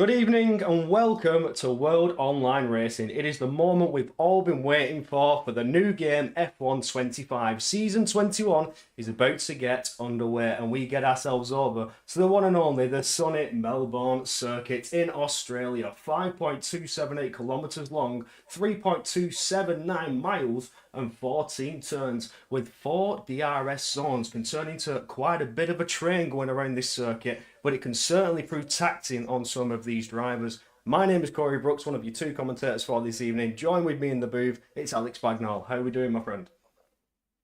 Good evening and welcome to World Online Racing. It is the moment we've all been waiting for the new game F1 25. Season 21 is about to get underway and we get ourselves over to the one and only, the sunny Melbourne circuit in Australia. 5.278 kilometres long, 3.279 miles and 14 turns with 4 DRS zones can turn into quite a bit of a train going around this circuit, but it can certainly prove taxing on some of these drivers. My name is Corey Brooks, one of your two commentators for this evening. Join with me in the booth, it's Alex Bagnall. How are we doing, my friend?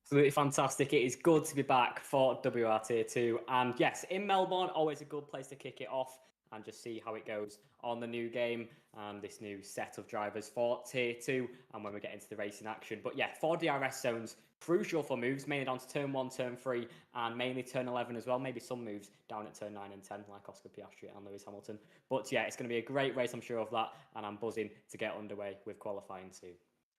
Absolutely fantastic. It is good to be back for WR Tier 2. And yes, in Melbourne, always a good place to kick it off and just see how it goes on the new game and this new set of drivers for Tier 2 and when we get into the racing action. But yeah, 4 DRS zones, crucial for moves, mainly down to turn 1, turn 3, and mainly turn 11 as well. Maybe some moves down at turn 9 and 10, like Oscar Piastri and Lewis Hamilton. But yeah, it's going to be a great race, I'm sure of that. And I'm buzzing to get underway with qualifying too.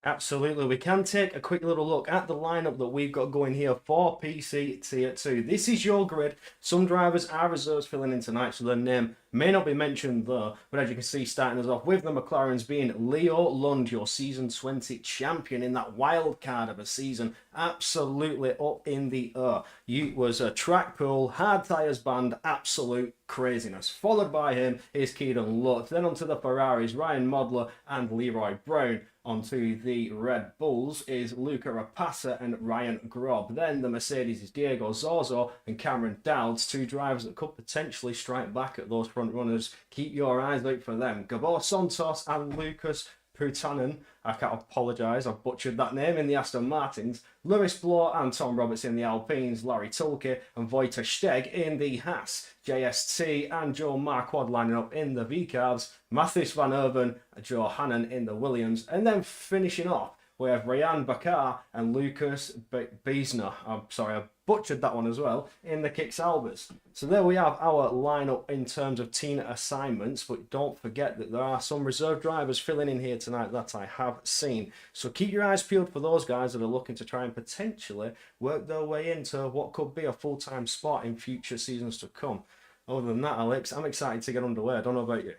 Absolutely. We can take a quick little look at the lineup that we've got going here for PC Tier 2. This is your grid. Some drivers are reserves filling in tonight, so their name may not be mentioned there. But as you can see, starting us off with the McLarens being Leo Lund, your Season 20 champion in that wild card of a season. Absolutely up in the air. You was a track pull, hard tyres banned, absolute craziness. Followed by him is Keaton Lutz. Then onto the Ferraris, Ryan Modler and Leroy Brown. Onto the Red Bulls is Luca Rapace and Ryan Grob. Then the Mercedes is Diego Zorzo and Cameron Dowds, two drivers that could potentially strike back at those front runners. Keep your eyes out for them. Gabor Santos and Lucas Putanen, I can't apologise, I've butchered that name, in the Aston Martins. Lewis Bloor and Tom Roberts in the Alpines. Larry Tulke and Wojtek Steg in the Haas. JST and Joe Marquardt lining up in the V-Carbs. Mathis Van Erven and Joe Hannon in the Williams. And then finishing off, we have Ryan Bakar and Lucas Biesner. I'm sorry, I butchered that one as well, in the Kicks Albers. So there we have our lineup in terms of team assignments, but don't forget that there are some reserve drivers filling in here tonight that I have seen. So keep your eyes peeled for those guys that are looking to try and potentially work their way into what could be a full-time spot in future seasons to come. Other than that, Alex, I'm excited to get underway. I don't know about you.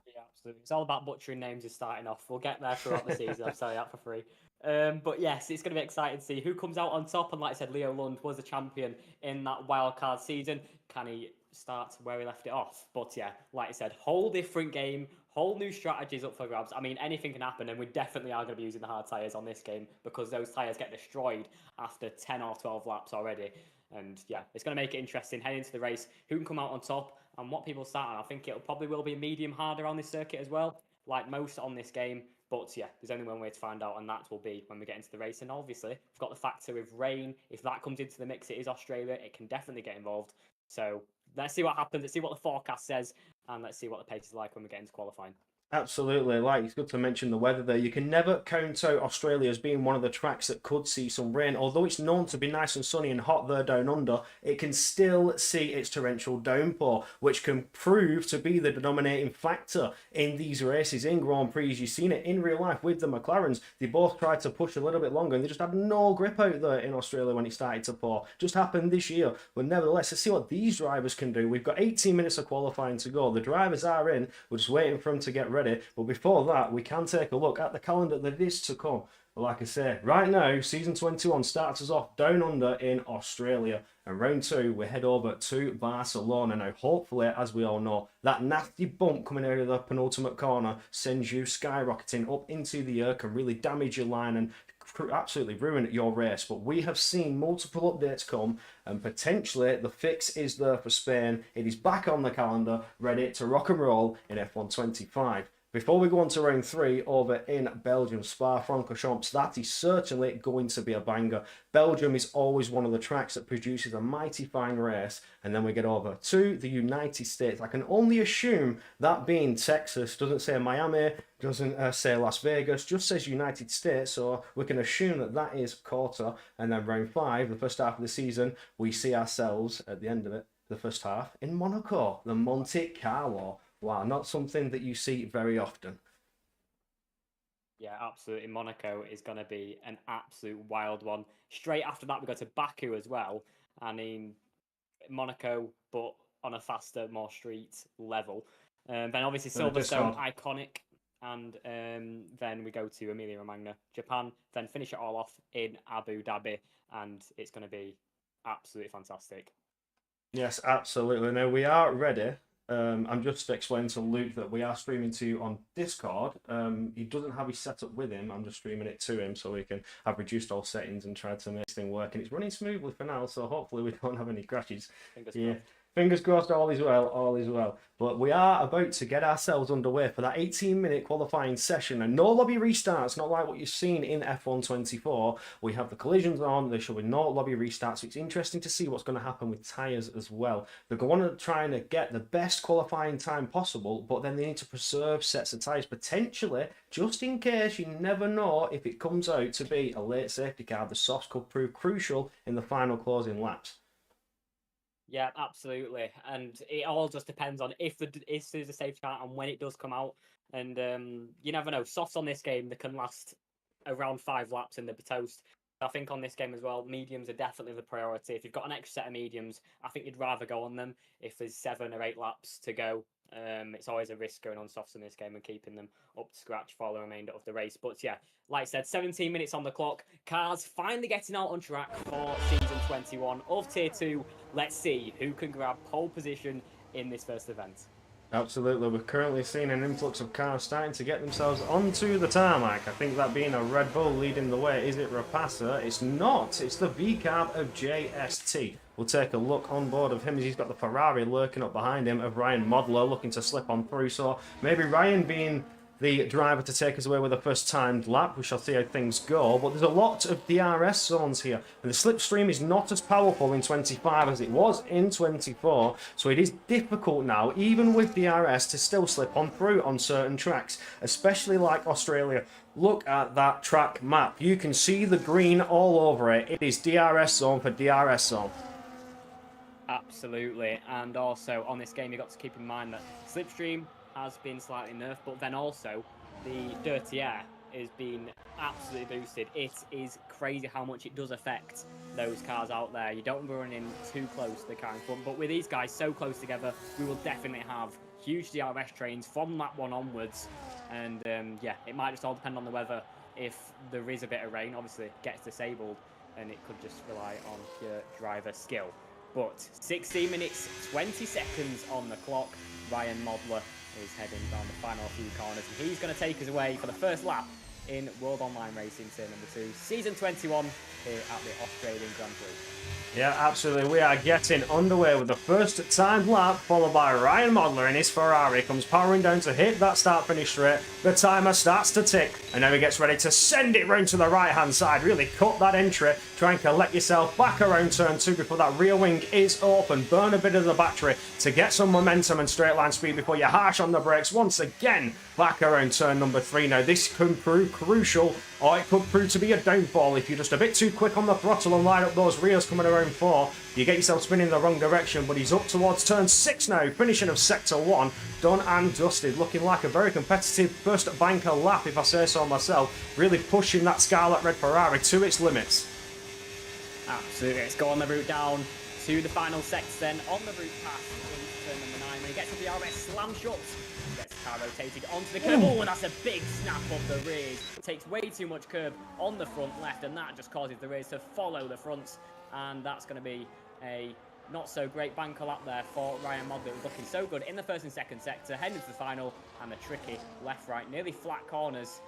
Yeah, absolutely. It's all about butchering names and starting off. We'll get there throughout the season. I'll tell you that for free. But yes, it's going to be exciting to see who comes out on top. And like I said, Leo Lund was the champion in that wildcard season. Can he start where he left it off? But yeah, like I said, whole different game, whole new strategies up for grabs. I mean, anything can happen, and we definitely are going to be using the hard tyres on this game because those tyres get destroyed after 10 or 12 laps already. And yeah, it's going to make it interesting heading into the race. Who can come out on top and what people start on? I think it probably will be medium harder on this circuit as well, like most on this game. But yeah, there's only one way to find out, and that will be when we get into the race. And obviously, we've got the factor with rain. If that comes into the mix, it is Australia. It can definitely get involved. So let's see what happens. Let's see what the forecast says, and let's see what the pace is like when we get into qualifying. Absolutely. Like, it's good to mention the weather there. You can never count out Australia as being one of the tracks that could see some rain. Although it's known to be nice and sunny and hot there down under, it can still see its torrential downpour, which can prove to be the dominating factor in these races. In Grand Prix, you've seen it in real life with the McLarens. They both tried to push a little bit longer and they just had no grip out there in Australia when it started to pour. Just happened this year. But nevertheless, let's see what these drivers can do. We've got 18 minutes of qualifying to go. The drivers are in. We're just waiting for them to get ready. But before that, we can take a look at the calendar that is to come. But like I say, right now, Season 21 starts us off down under in Australia. And round 2, we head over to Barcelona. Now, hopefully, as we all know, that nasty bump coming out of the penultimate corner sends you skyrocketing up into the air, can really damage your line and absolutely ruin your race. But we have seen multiple updates come, and potentially the fix is there for Spain. It is back on the calendar, ready to rock and roll in F1 25. Before we go on to round 3 over in Belgium, Spa-Francorchamps, that is certainly going to be a banger. Belgium is always one of the tracks that produces a mighty fine race. And then we get over to the United States. I can only assume that being Texas, doesn't say Miami, doesn't say Las Vegas, just says United States. So we can assume that that is quarter. And then round 5, the first half of the season, we see ourselves at the end of it, the first half, in Monaco, the Monte Carlo. Wow, not something that you see very often. Yeah, absolutely. Monaco is going to be an absolute wild one. Straight after that, we go to Baku as well. I mean, Monaco, but on a faster, more street level. Then obviously So the Silverstone, discard. iconic. And then we go to Emilia Romagna, Japan, then finish it all off in Abu Dhabi. And it's going to be absolutely fantastic. Yes, absolutely. Now we are ready. I'm just explaining to Luke that we are streaming to you on Discord. He doesn't have his setup with him. I'm just streaming it to him so we can have reduced all settings and tried to make this thing work. And it's running smoothly for now, so hopefully we don't have any crashes. Fingers Yeah. crossed. Fingers crossed, all is well, all is well. But we are about to get ourselves underway for that 18-minute qualifying session. And no lobby restarts, not like what you've seen in F1 24. We have the collisions on, there shall be no lobby restarts. So it's interesting to see what's going to happen with tyres as well. They're going to try and get the best qualifying time possible, but then they need to preserve sets of tyres, potentially, just in case. You never know if it comes out to be a late safety car. The softs could prove crucial in the final closing laps. Yeah, absolutely, and it all just depends on if there's a safety car and when it does come out. And you never know. Softs on this game, they can last around 5 laps and they'll be toast. I think on this game as well, mediums are definitely the priority. If you've got an extra set of mediums, I think you'd rather go on them if there's 7 or 8 laps to go. It's always a risk going on softs in this game and keeping them up to scratch for the remainder of the race. But yeah, like I said, 17 minutes on the clock. Cars finally getting out on track for season 21 of Tier 2. Let's see who can grab pole position in this first event. Absolutely, we're currently seeing an influx of cars starting to get themselves onto the tarmac. I think that being a Red Bull leading the way. Is it Rapasa? It's not. It's the V-Carb of JST. We'll take a look on board of him as he's got the Ferrari lurking up behind him of Ryan Modler looking to slip on through. So maybe Ryan being the driver to take us away with a first timed lap. We shall see how things go, but there's a lot of DRS zones here, and the slipstream is not as powerful in 25 as it was in 24, so it is difficult now, even with DRS, to still slip on through on certain tracks, especially like Australia. Look at that track map. You can see the green all over it. It is DRS zone for DRS zone. Absolutely, and also on this game, you've got to keep in mind that slipstream has been slightly nerfed, but then also the dirty air is being absolutely boosted. It is crazy how much it does affect those cars out there. You don't want to be running too close to the car in front, but with these guys so close together, we will definitely have huge DRS trains from lap 1 onwards. And yeah, it might just all depend on the weather. If there is a bit of rain, obviously it gets disabled, and it could just rely on your driver skill. But 16 minutes, 20 seconds on the clock. Ryan Modler is heading down the final few corners, and he's going to take us away for the first lap in World Online Racing Tier number 2, Season 21, here at the Australian Grand Prix. Yeah, absolutely. We are getting underway with the first timed lap, followed by Ryan Modler in his Ferrari. Comes powering down to hit that start-finish straight. The timer starts to tick, and now he gets ready to send it round to the right-hand side. Really cut that entry. Try and collect yourself back around turn 2 before that rear wing is open. Burn a bit of the battery to get some momentum and straight line speed before you harsh on the brakes once again. Back around turn number 3. Now, this could prove crucial, or it could prove to be a downfall if you're just a bit too quick on the throttle and line up those rears coming around 4. You get yourself spinning in the wrong direction, but he's up towards turn 6 now, finishing of sector 1, done and dusted, looking like a very competitive first banker lap, if I say so myself, really pushing that Scarlet Red Ferrari to its limits. Absolutely, let's go on the route down to the final sector then, on the route past into turn number 9, when he gets to the RS slam shut. Gets the car rotated onto the curb. Oh, and that's a big snap of the rears. Takes way too much curb on the front left, and that just causes the rears to follow the fronts. And that's going to be a not so great banker lap there for Ryan Modler. It was looking so good in the first and second sector, heading to the final, and the tricky left-right, nearly flat corners.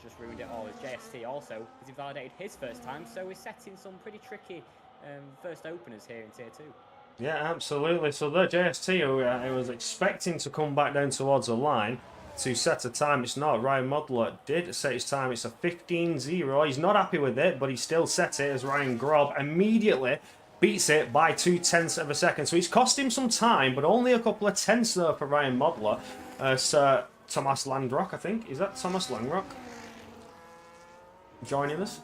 Just ruined it all. As JST also has invalidated his first time, so we're setting some pretty tricky first openers here in Tier 2. Yeah, absolutely. So the JST, who I was expecting to come back down towards the line to set a time, it's not. Ryan Modler did set his time. It's a 15-0. He's not happy with it, but he still set it as Ryan Grob immediately beats it by 0.2 of a second. So he's cost him some time, but only a couple of tenths there for Ryan Modler. Sir Thomas Landrock, I think. Is that Thomas Landrock joining us?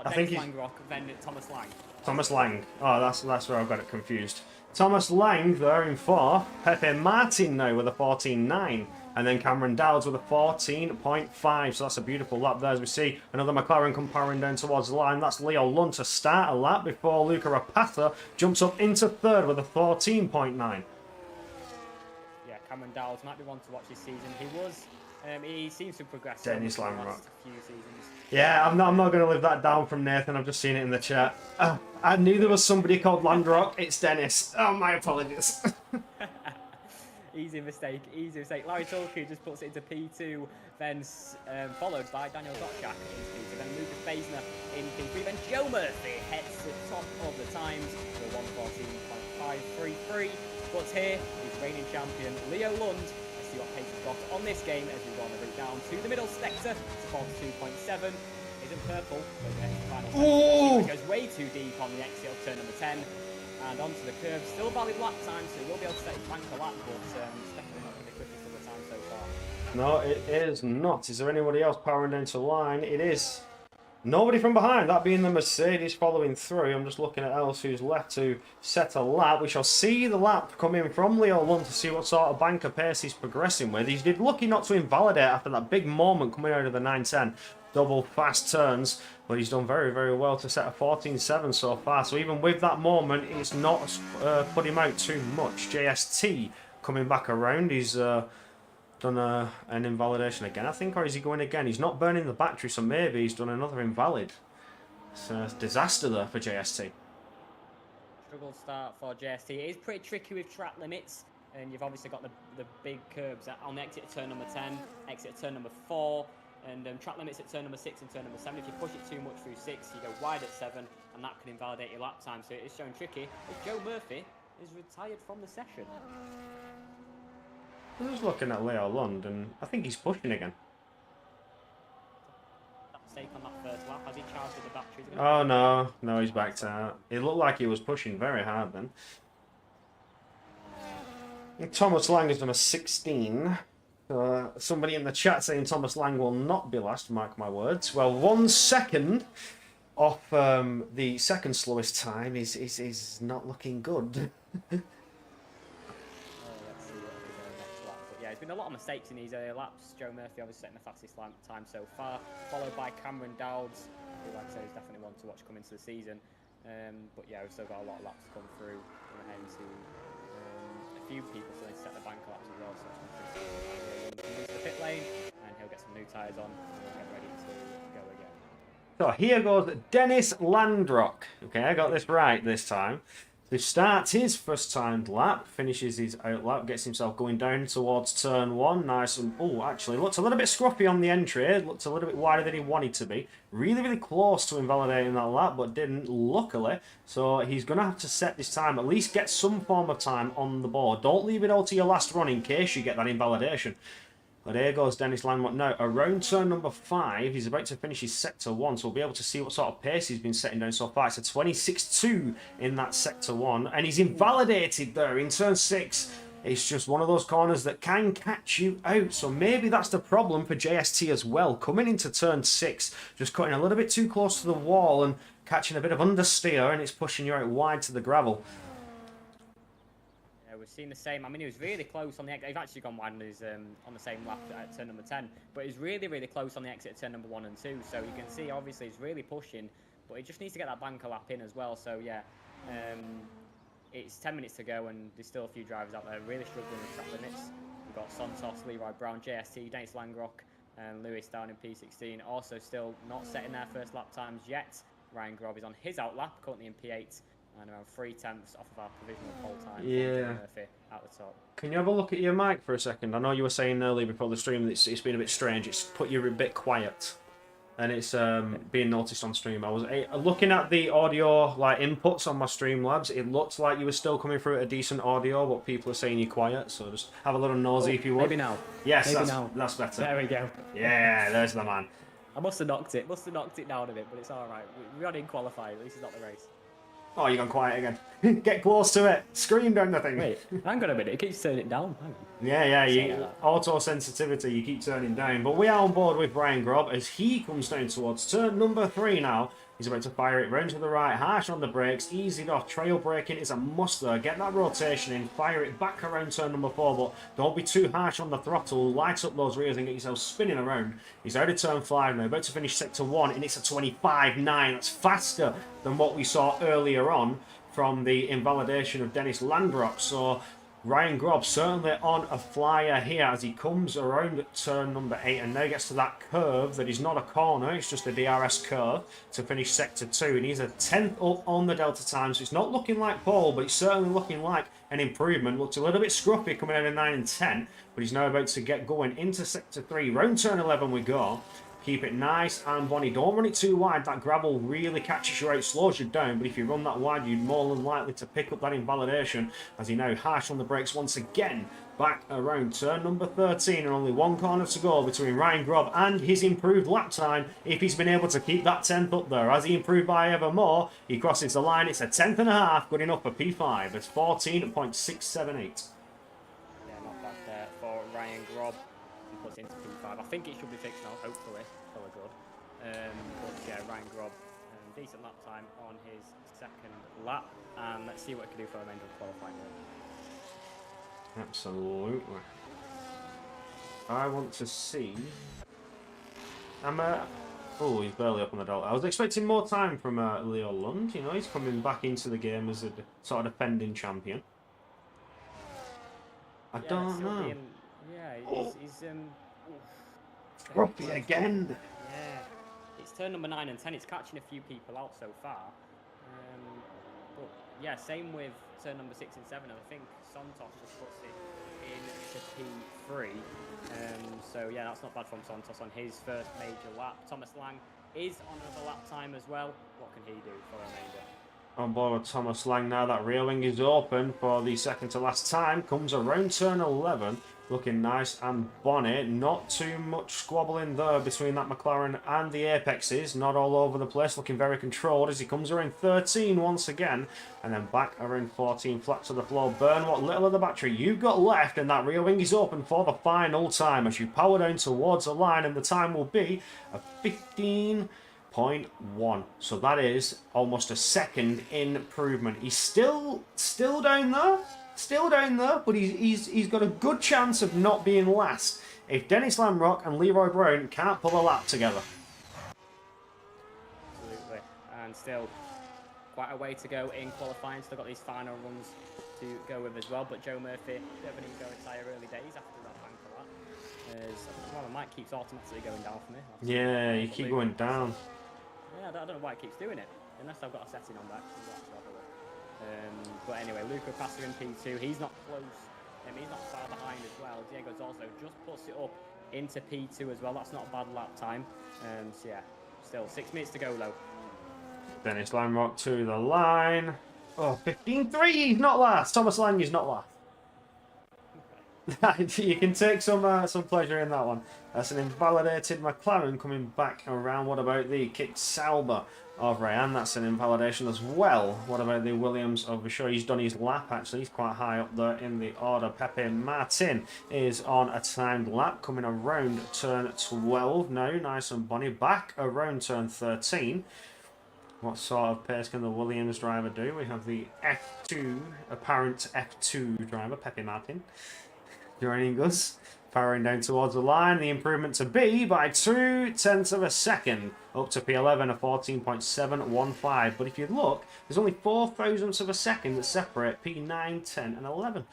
I think he's Langrock, then Thomas Lang. Thomas Lang. Oh, that's where I've got it confused. Thomas Lang there in 4th. Pepe Martin now with a 14.9. And then Cameron Dowds with a 14.5. So that's a beautiful lap there as we see another McLaren come powering down towards the line. That's Leo Lund to start a lap before Luca Rapatha jumps up into 3rd with a 14.9. Cameron Dowles might be one to watch this season. He seems to progress Dennis in the Landrock. last few seasons. Yeah, I'm not going to live that down from Nathan. I've just seen it in the chat. I knew there was somebody called Landrock. It's Dennis. Oh, my apologies. Easy mistake, easy mistake. Larry Tulku just puts it into P2, then followed by Daniel Gottschalk in P2, then Lucas Basner in P3, then Joe Murphy heads to the top of the times with 1:14.533. But here is reigning champion Leo Lund. Let's see what pace he's got on this game as we go on the route down to the middle sector to 42.7. Isn't purple, but the final sector goes way too deep on the exit of turn number 10. And onto the curve, still valid lap time, so he will be able to set his bank a lap, but it's definitely not going to be the quickest of the time so far. No, it is not. Is there anybody else powering down to the line? It is. Nobody from behind, that being the Mercedes following through. I'm just looking at else who's left to set a lap. We shall see the lap come in from Leo Lund to see what sort of banker pace he's progressing with. He's lucky not to invalidate after that big moment coming out of the 910. Double fast turns, but he's done very, very well to set a 14.7 so far. So even with that moment, it's not put him out too much. JST coming back around. He's done an invalidation again, I think, or is he going again? He's not burning the battery, so maybe he's done another invalid. It's a disaster there for JST. Struggle start for JST. It is pretty tricky with track limits, and you've obviously got the big curbs on exit at turn number 10, exit at turn number 4, and track limits at turn number 6 and turn number 7. If you push it too much through 6, you go wide at 7, and that can invalidate your lap time, so it is showing tricky. As Joe Murphy is retired from the session. I was looking at Leo Lund, and I think he's pushing again. That mistake on that first lap, has he charged with the batteries? Oh no, no, he's backed out. It looked like he was pushing very hard then. And Thomas Lang has done a 16. Somebody in the chat saying Thomas Lang will not be last, mark my words. Well, 1 second off the second slowest time is not looking good. There's been a lot of mistakes in these earlier laps. Joe Murphy obviously setting the fastest lap time so far, followed by Cameron Dowds, who, like I said, is definitely one to watch coming into the season. But yeah, we've still got a lot of laps to come through. We're ahead to a few people still need to set the bank laps as well. So he'll move to the pit lane and he'll get some new tyres on and we'll get ready to go again. So here goes Dennis Landrock. Okay, I got this right this time. Who starts his first timed lap, finishes his out lap, gets himself going down towards turn 1. Nice and, oh, actually, looked a little bit scruffy on the entry. Looked a little bit wider than he wanted to be. Really, really close to invalidating that lap, but didn't, luckily. So he's going to have to set this time, at least get some form of time on the board. Don't leave it all to your last run in case you get that invalidation. But here goes Dennis Landrock now. Around turn number 5, he's about to finish his sector 1, so we'll be able to see what sort of pace he's been setting down so far. It's a 26.2 in that sector 1, and he's invalidated there in turn 6. It's just one of those corners that can catch you out, so maybe that's the problem for JST as well. Coming into turn 6, just cutting a little bit too close to the wall and catching a bit of understeer, and it's pushing you out wide to the gravel. We've seen the same. I mean, he was really close on the exit. He's actually gone wide on the same lap at turn number 10, but he's really, really close on the exit at turn number 1 and 2. So you can see, obviously, he's really pushing, but he just needs to get that banker lap in as well. So yeah, it's 10 minutes to go, and there's still a few drivers out there really struggling with track limits. We've got Santos, Leroy Brown, JST, Dennis Landrock, and Lewis down in P16. Also, still not setting their first lap times yet. Ryan Grob is on his out lap, currently in P8. And around 3/10 off of our provisional pole time. Yeah. Murphy at the top. Can you have a look at your mic for a second? I know you were saying earlier before the stream that it's been a bit strange. It's put you a bit quiet, and it's being noticed on stream. I was looking at the audio like inputs on my Streamlabs. It looked like you were still coming through at a decent audio, but people are saying you're quiet. So just have a little nosy if you would. Maybe now. Yes, maybe now. That's better. There we go. Yeah, there's the man. I must have knocked it. Must have knocked it down a bit, but it's all right. We didn't qualify. At least it's not the race. Oh, you're gone quiet again. Get close to it. Scream down the thing. Wait, hang on a minute. It keeps turning it down. Hang on. Yeah. Auto sensitivity, you keep turning down. But we are on board with Brian Grob as he comes down towards turn number 3 now. He's about to fire it round to the right, harsh on the brakes, eased off. Trail braking is a must there. Get that rotation in, fire it back around turn number 4, but don't be too harsh on the throttle. Light up those rears and get yourself spinning around. He's out of turn 5 now, about to finish sector 1, and it's a 25.9. That's faster than what we saw earlier on from the invalidation of Dennis Landrock. So Ryan Grob certainly on a flyer here as he comes around turn number 8 and now gets to that curve that is not a corner, it's just a DRS curve to finish sector 2. And he's a 10th up on the Delta time, so it's not looking like pole, but it's certainly looking like an improvement. Looks a little bit scruffy coming out of 9 and 10, but he's now about to get going into sector 3. Round turn 11 we go. Keep it nice and bonny. Don't run it too wide. That gravel really catches you out, slows you down. But if you run that wide, you're more than likely to pick up that invalidation. As he now harsh on the brakes once again. Back around turn number 13 and only one corner to go between Ryan Grob and his improved lap time. If he's been able to keep that 10th up there. As he improved by ever more, he crosses the line. It's a 10th and a half. Good enough for P5. It's 14.678. Yeah, not bad there for Ryan Grob. He puts into P5. I think it should be fixed now, hopefully. Probably good. But yeah, Ryan Grob, decent lap time on his second lap. And let's see what he can do for the remainder of qualifying. Absolutely. I want to see. Oh, he's barely up on the Delta. I was expecting more time from Leo Lund. You know, he's coming back into the game as a sort of defending champion. I don't know. He's Scruffy again. Yeah, it's turn number 9 and 10. It's catching a few people out so far. But yeah, same with turn number 6 and 7. I think Santos just puts it into P3. So yeah, that's not bad from Santos on his first major lap. Thomas Lang is on another lap time as well. What can he do for a remainder? On board with Thomas Lang now. That rear wing is open for the second to last time. Comes around turn 11. Looking nice and bonny. Not too much squabbling there between that McLaren and the Apexes. Not all over the place. Looking very controlled as he comes around 13 once again. And then back around 14. Flat to the floor. Burn what little of the battery you've got left. And that rear wing is open for the final time as you power down towards the line. And the time will be a 15.1. So that is almost a second improvement. He's still down there. Still down there, but he's got a good chance of not being last if Dennis Lamrock and Leroy Brown can't pull a lap together. Absolutely, and still quite a way to go in qualifying. Still got these final runs to go with as well. But Joe Murphy, bit of an ego retire early days after that banker lap. Well, the mic keeps automatically going down for me. Yeah, you keep going down. Yeah, I don't know why it keeps doing it, unless I've got a setting on that. But anyway, Luca Passer in P2. He's not close. He's not far behind as well. Diego Zorzo just puts it up into P2 as well. That's not a bad lap time. So yeah, still 6 minutes to go though. Dennis Lamrock to the line. Oh, 15.3. He's not last. Thomas Lang is not last. You can take some pleasure in that one. That's an invalidated McLaren coming back around. What about the Kick Sauber of Rayan? That's an invalidation as well. What about the Williams of Bashir? He's done his lap actually. He's quite high up there in the order. Pepe Martin is on a timed lap coming around turn 12 now. Nice and bonny. Back around turn 13. What sort of pace can the Williams driver do? We have the F2, apparent F2 driver, Pepe Martin, joining us, powering down towards the line. The improvement to B by 0.2 of a second, up to P11, a 14.715. But if you look, there's only 4 thousandths of a second that separate P9, 10, and 11.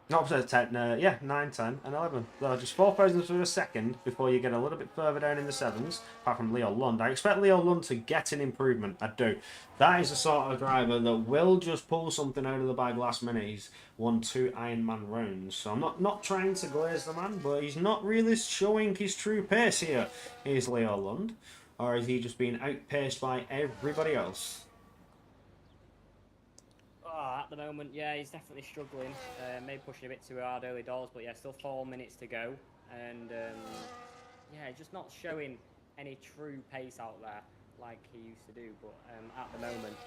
Not 10, yeah, 9, 10, and 11. So just 4 thousandths of a second before you get a little bit further down in the 7s, apart from Leo Lund. I expect Leo Lund to get an improvement, I do. That is the sort of driver that will just pull something out of the bag last minute. He's won 2 Ironman rounds, so I'm not trying to glaze the man, but he's not really showing his true pace here. Is Leo Lund, or is he just being outpaced by everybody else? At the moment, yeah, he's definitely struggling. Maybe pushing a bit too hard early doors, but yeah, still 4 minutes to go. And yeah, just not showing any true pace out there like he used to do. But at the moment,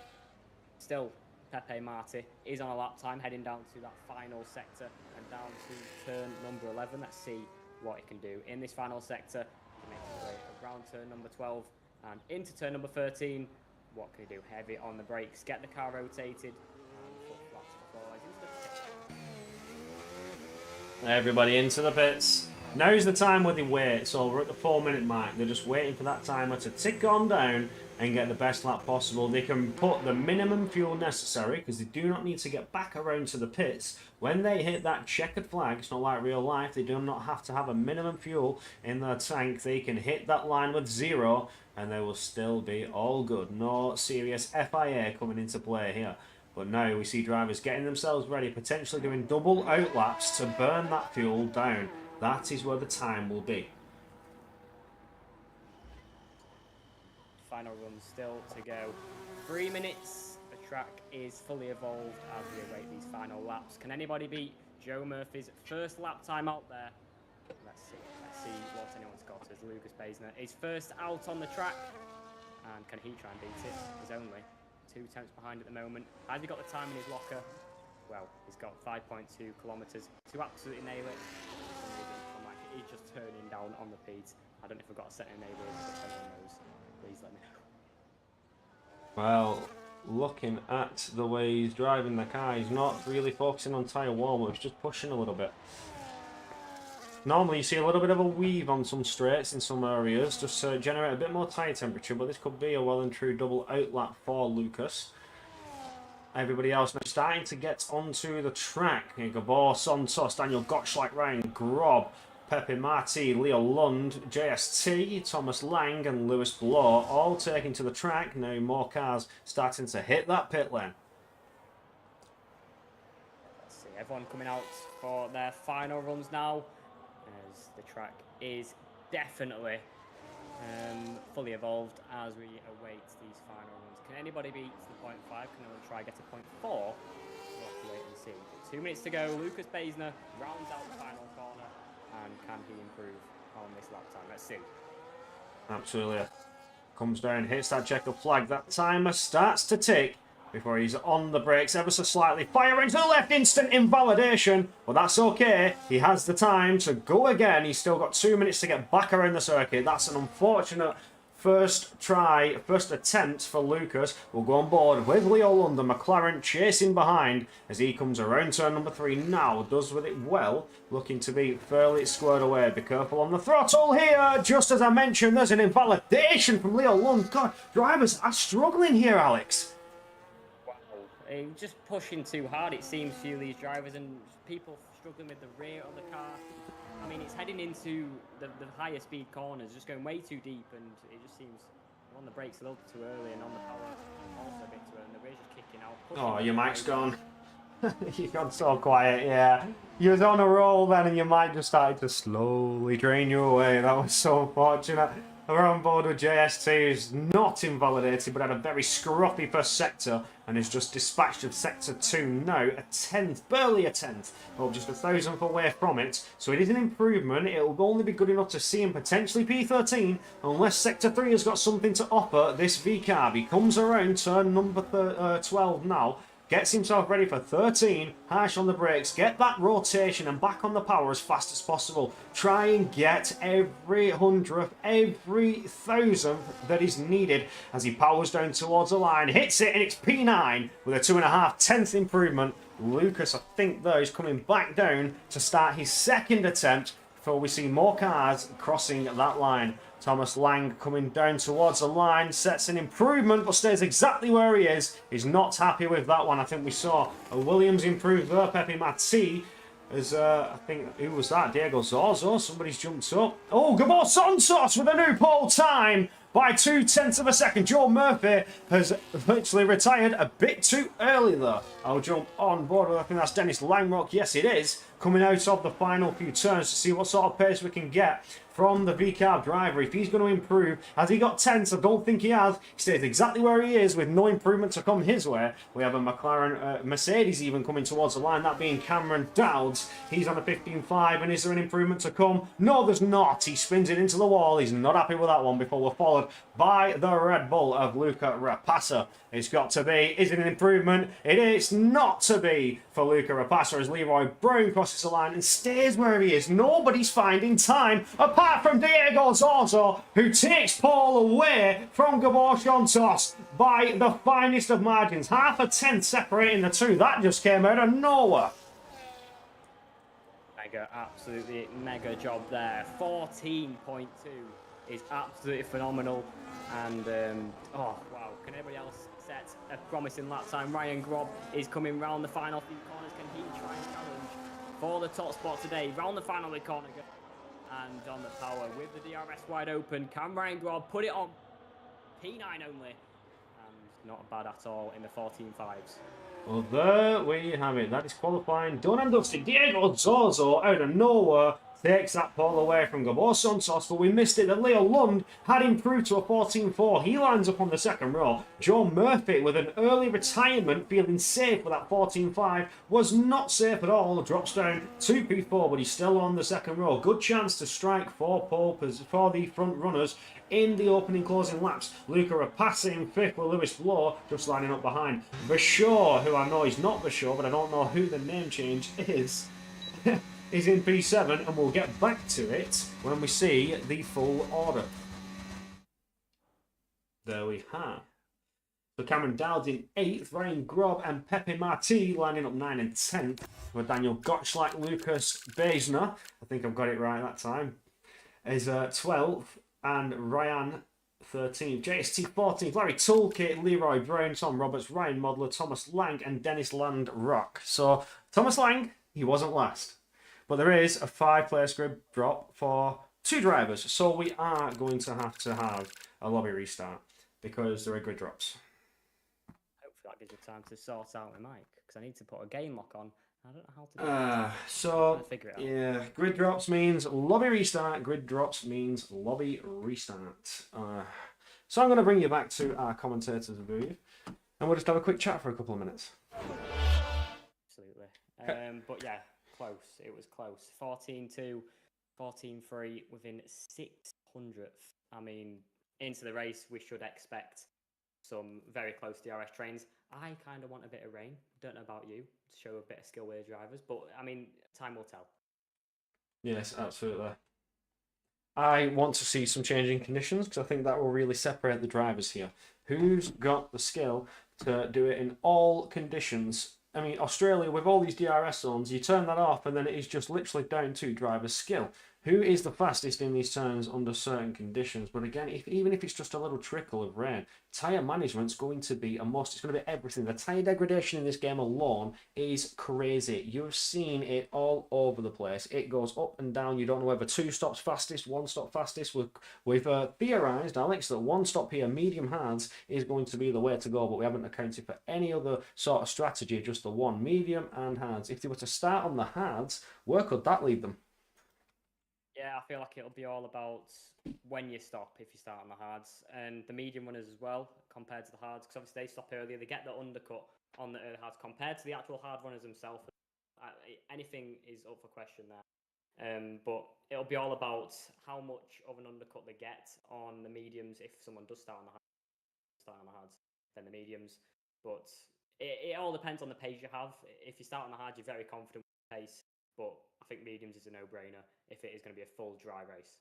still Pepe Marti is on a lap time, heading down to that final sector and down to turn number 11. Let's see what he can do in this final sector. He makes his way around turn number 12 and into turn number 13. What can he do? Heavy on the brakes, get the car rotated. Everybody into the pits. Now's the time where they wait. So we're at the 4-minute mark. They're just waiting for that timer to tick on down and get the best lap possible. They can put the minimum fuel necessary because they do not need to get back around to the pits. When they hit that checkered flag, it's not like real life. They do not have to have a minimum fuel in their tank. They can hit that line with 0 and they will still be all good. No serious FIA coming into play here. But now we see drivers getting themselves ready, potentially doing double outlaps to burn that fuel down. That is where the time will be. Final run still to go. 3 minutes. The track is fully evolved as we await these final laps. Can anybody beat Joe Murphy's first lap time out there? Let's see. Let's see what anyone's got as Lucas Baisner is first out on the track. And can he try and beat it? He's only 2 tenths behind at the moment. Has he got the time in his locker? Well, he's got 5.2 kilometres to absolutely nail it. For some reason, I'm like, he's just turning down on repeat. I don't know if I've got a set enable, if anyone knows. Please let me know. Well, looking at the way he's driving the car, he's not really focusing on tyre warm-up, he's just pushing a little bit. Normally you see a little bit of a weave on some straights in some areas, just to generate a bit more tyre temperature, but this could be a well and true double outlap for Lucas. Everybody else now starting to get onto the track. Gabor, Santos, Daniel Gottschalk, Ryan Grob, Pepe Marti, Leo Lund, JST, Thomas Lang and Lewis Bloor all taking to the track. Now more cars starting to hit that pit lane. Let's see, everyone coming out for their final runs now, as the track is definitely fully evolved as we await these final runs. Can anybody beat the 0.5? Can anyone try to get to 0.4? We'll have to wait and see. 2 minutes to go. Lucas Baisner rounds out the final corner. And can he improve on this lap time? Let's see. Absolutely. Comes down, hits that checkered flag. That timer starts to tick before he's on the brakes ever so slightly. Firing to the left, instant invalidation. But that's okay. He has the time to go again. He's still got 2 minutes to get back around the circuit. That's an unfortunate first try, first attempt for Lucas. We'll go on board with Leo London, McLaren chasing behind as he comes around turn number 3 now. Does with it well, looking to be fairly squared away. Be careful on the throttle here. Just as I mentioned, there's an invalidation from Leo Lund. God, drivers are struggling here, Alex. Wow. Just pushing too hard, it seems, for you, these drivers, and people struggling with the rear of the car. I mean, it's heading into the higher speed corners, just going way too deep, and it just seems on the brakes a little too early, and on the power also a bit too early. And the rear's just kicking out. Oh, your mic's gone. You got so quiet, yeah. You was on a roll then, and your mic just started to slowly drain you away. That was so unfortunate. We're on board with JST, who's not invalidated, but had a very scruffy first sector, and is just dispatched of sector 2 now, a 10th, barely a 10th, or just 1,000th away from it. So it is an improvement. It will only be good enough to see him potentially P13, unless sector 3 has got something to offer this V-Carb. He comes around turn number 12 now. Gets himself ready for 13, harsh on the brakes, get that rotation and back on the power as fast as possible. Try and get every 100th, every 1,000th that is needed as he powers down towards the line, hits it, and it's P9 with a 2.5 tenth improvement. Lucas, I think, though, is coming back down to start his second attempt before we see more cars crossing that line. Thomas Lang coming down towards the line, sets an improvement, but stays exactly where he is. He's not happy with that one. I think we saw a Williams improve there. Pepe Mati, as I think, who was that? Diego Zorzo. Somebody's jumped up. Oh, Gabor Santos with a new pole time by 0.2 of a second. Joe Murphy has virtually retired a bit too early there. I'll jump on board with, I think that's Dennis Langrock. Yes, it is. Coming out of the final few turns to see what sort of pace we can get from the V-Carb driver. If he's going to improve, has he got 10th? I don't think he has. He stays exactly where he is with no improvement to come his way. We have a McLaren, Mercedes even coming towards the line, that being Cameron Dowds. He's on a 15.5, and is there an improvement to come? No, there's not. He spins it into the wall. He's not happy with that one before we're followed by the Red Bull of Luca Rapassa. It's got to be. Is it an improvement? It is not to be for Luca Rapassa as Leroy Brown crosses the line and stays where he is. Nobody's finding time apart from Diego Zorzo, who takes Paul away from Gabor Santos by the finest of margins. 0.5 tenth separating the two. That just came out of nowhere. Absolutely mega job there. 14.2 is absolutely phenomenal. And oh wow, can anybody else set a promising lap time? Ryan Grob is coming round the final few corners. Can he try and challenge for the top spot today? Round the final corner go. And on the power with the DRS wide open, can Ryan Grob put it on P9 only? And not bad at all in the 14.5s. Well, there we have it. That is qualifying done and dusted. Diego Zorzo out of nowhere takes that pole away from Gabor Santos, but we missed it that Leo Lund had improved to a 14.4. He lines up on the second row. Joe Murphy with an early retirement, feeling safe with that 14.5, was not safe at all. Drops down to P4, but he's still on the second row. Good chance to strike for the front runners in the opening closing laps. Luca are passing fifth with Lewis Bloor just lining up behind. Vershaw, who I know is not Vershaw, but I don't know who the name change is, is in P7, and we'll get back to it when we see the full order. There we have. So Cameron Dowd in 8th, Ryan Grob and Pepe Marti lining up 9 and 10th, with Daniel Gottschalk, Lucas Beisner, I think I've got it right that time, is 12th, and Ryan 13th, JST 14th, Larry Toolkit, Leroy Brown, Tom Roberts, Ryan Modler, Thomas Lang, and Dennis Landrock. So Thomas Lang, he wasn't last, but there is a 5-place grid drop for 2 drivers, so we are going to have a lobby restart because there are grid drops. Hopefully that gives me time to sort out my mic, because I need to put a gain lock on. I don't know how to do it. So, figure it out. Yeah, grid drops means lobby restart. Grid drops means lobby restart. So I'm going to bring you back to our commentators booth, and we'll just have a quick chat for a couple of minutes. Absolutely. But yeah, close. It was close. 14-2, 14-3 within 600th. I mean, into the race, we should expect some very close DRS trains. I kind of want a bit of rain. Don't know about you, to show a bit of skill with the drivers, but I mean, time will tell. Yes, absolutely. I want to see some changing conditions because I think that will really separate the drivers here. Who's got the skill to do it in all conditions? I mean, Australia, with all these DRS zones, you turn that off and then it is just literally down to driver's skill. Who is the fastest in these turns under certain conditions? But again, even if it's just a little trickle of rain, tyre management's going to be a must. It's going to be everything. The tyre degradation in this game alone is crazy. You've seen it all over the place. It goes up and down. You don't know whether 2 stops fastest, 1 stop fastest. We've theorised, Alex, that 1 stop here, medium hards, is going to be the way to go, but we haven't accounted for any other sort of strategy, just the 1, medium and hards. If they were to start on the hards, where could that lead them? Yeah, I feel like it'll be all about when you stop if you start on the hards, and the medium runners as well compared to the hards, because obviously they stop earlier, they get the undercut on the early hards compared to the actual hard runners themselves. Anything is up for question there. But it'll be all about how much of an undercut they get on the mediums if someone does start on the hards, then the mediums. But it all depends on the pace you have. If you start on the hards, you're very confident with the pace. But I think mediums is a no-brainer if it is going to be a full dry race.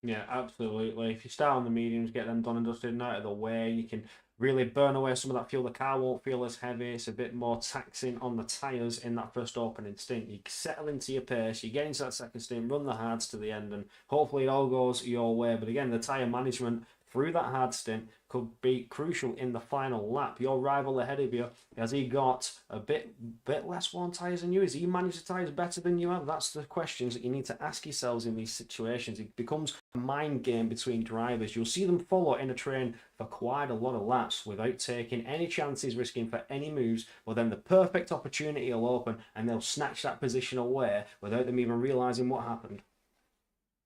Yeah, absolutely. If you start on the mediums, get them done and dusted and out of the way, you can really burn away some of that fuel. The car won't feel as heavy. It's a bit more taxing on the tyres in that first opening stint. You settle into your pace, you get into that second stint, run the hards to the end, and hopefully it all goes your way. But again, the tyre management through that hard stint could be crucial in the final lap. Your rival ahead of you, has he got a bit less worn tyres than you? Has he managed the tyres better than you have? That's the questions that you need to ask yourselves in these situations. It becomes a mind game between drivers. You'll see them follow in a train for quite a lot of laps without taking any chances, risking for any moves, but then the perfect opportunity will open and they'll snatch that position away without them even realising what happened.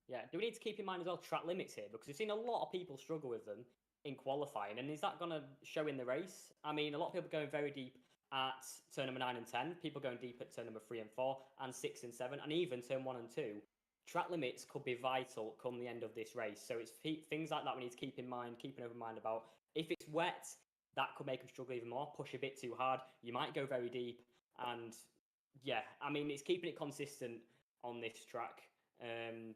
Yeah, do we need to keep in mind as well track limits here? Because we've seen a lot of people struggle with them in qualifying, and is that going to show in the race? I mean, a lot of people going very deep at turn number 9 and 10, people going deep at turn number 3 and 4, and 6 and 7, and even turn 1 and 2. Track limits could be vital come the end of this race. So it's things like that we need to keep in mind, keep an open mind about. If it's wet, that could make them struggle even more. Push a bit too hard, you might go very deep. And yeah, I mean, it's keeping it consistent on this track.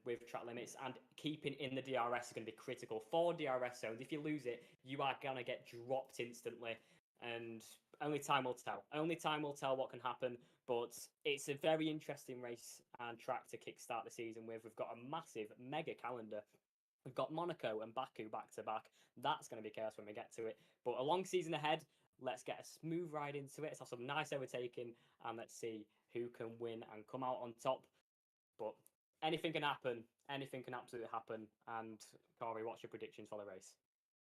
With track limits, and keeping in the DRS is going to be critical. 4 DRS zones, if you lose it, you are going to get dropped instantly. And only time will tell. Only time will tell what can happen. But it's a very interesting race and track to kickstart the season with. We've got a massive, mega calendar. We've got Monaco and Baku back to back. That's going to be chaos when we get to it. But a long season ahead. Let's get a smooth ride into it. Let's have some nice overtaking, and let's see who can win and come out on top. But anything can happen. Anything can absolutely happen. And Corey, what's your predictions for the race?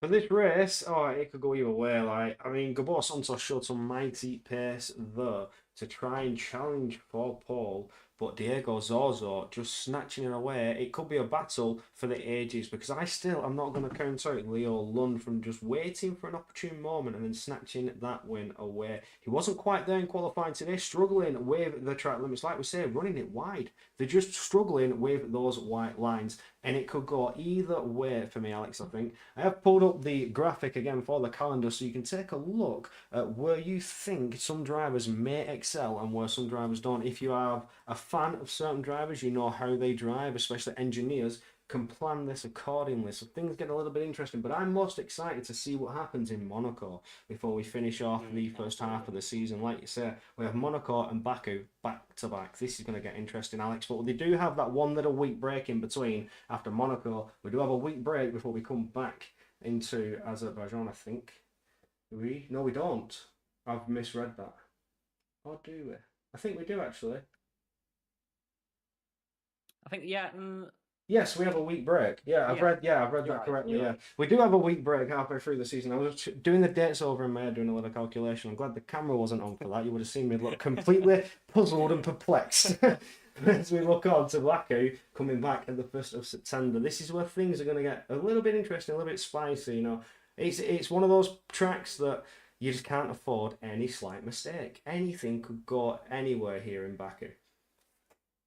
For this race, oh, it could go either way. Like, I mean, Gabor Santos showed some mighty pace there to try and challenge for Paul, but Diego Zorzo just snatching it away. It could be a battle for the ages because I'm not going to count out Leo Lund from just waiting for an opportune moment and then snatching that win away. He wasn't quite there in qualifying today, struggling with the track limits. Like we say, running it wide. They're just struggling with those white lines. And it could go either way for me, Alex, I think. I have pulled up the graphic again for the calendar so you can take a look at where you think some drivers may excel and where some drivers don't. If you are a fan of certain drivers, you know how they drive, especially engineers, can plan this accordingly. So things get a little bit interesting. But I'm most excited to see what happens in Monaco before we finish off the first half of the season. Like you say, we have Monaco and Baku back to back. This is going to get interesting, Alex. But they do have that one little week break in between after Monaco. We do have a week break before we come back into Azerbaijan, I think. Do we? No, we don't. I've misread that. Or do we? I think we do, actually. I think, yeah. Yes, we have a week break. Yeah, I've read that right, correctly. Yeah, right. we do have a week break halfway through the season. I was doing the dates over in my head, doing a little calculation. I'm glad the camera wasn't on for that. You would have seen me look completely puzzled and perplexed as we look on to Baku coming back at the 1st of September. This is where things are going to get a little bit interesting, a little bit spicy. You know, it's one of those tracks that you just can't afford any slight mistake. Anything could go anywhere here in Baku.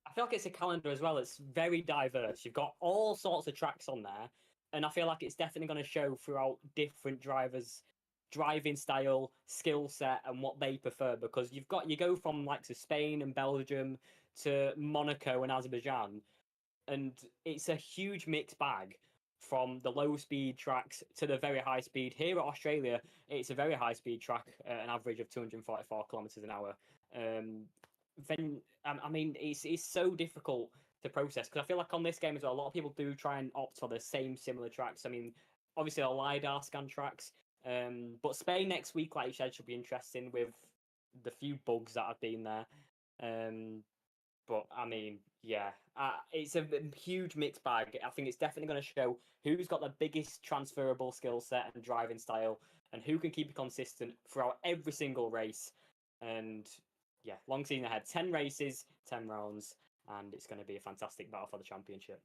I feel like it's a calendar as well. It's very diverse. You've got all sorts of tracks on there, and I feel like it's definitely going to show throughout different drivers' driving style, skill set, and what they prefer. Because you go from like to Spain and Belgium to Monaco and Azerbaijan, and it's a huge mixed bag from the low speed tracks to the very high speed. Here at Australia, it's a very high speed track, an average of 244 kilometers an hour. Then I mean, it's so difficult to process because I feel like on this game as well, a lot of people do try and opt for the same similar tracks. I mean, obviously, a LiDAR scan tracks, but Spain next week, like you said, should be interesting with the few bugs that have been there. But I mean, yeah, it's a huge mixed bag. I think it's definitely going to show who's got the biggest transferable skill set and driving style, and who can keep it consistent throughout every single race. And yeah, long season ahead. 10 races, 10 rounds, and it's going to be a fantastic battle for the championship.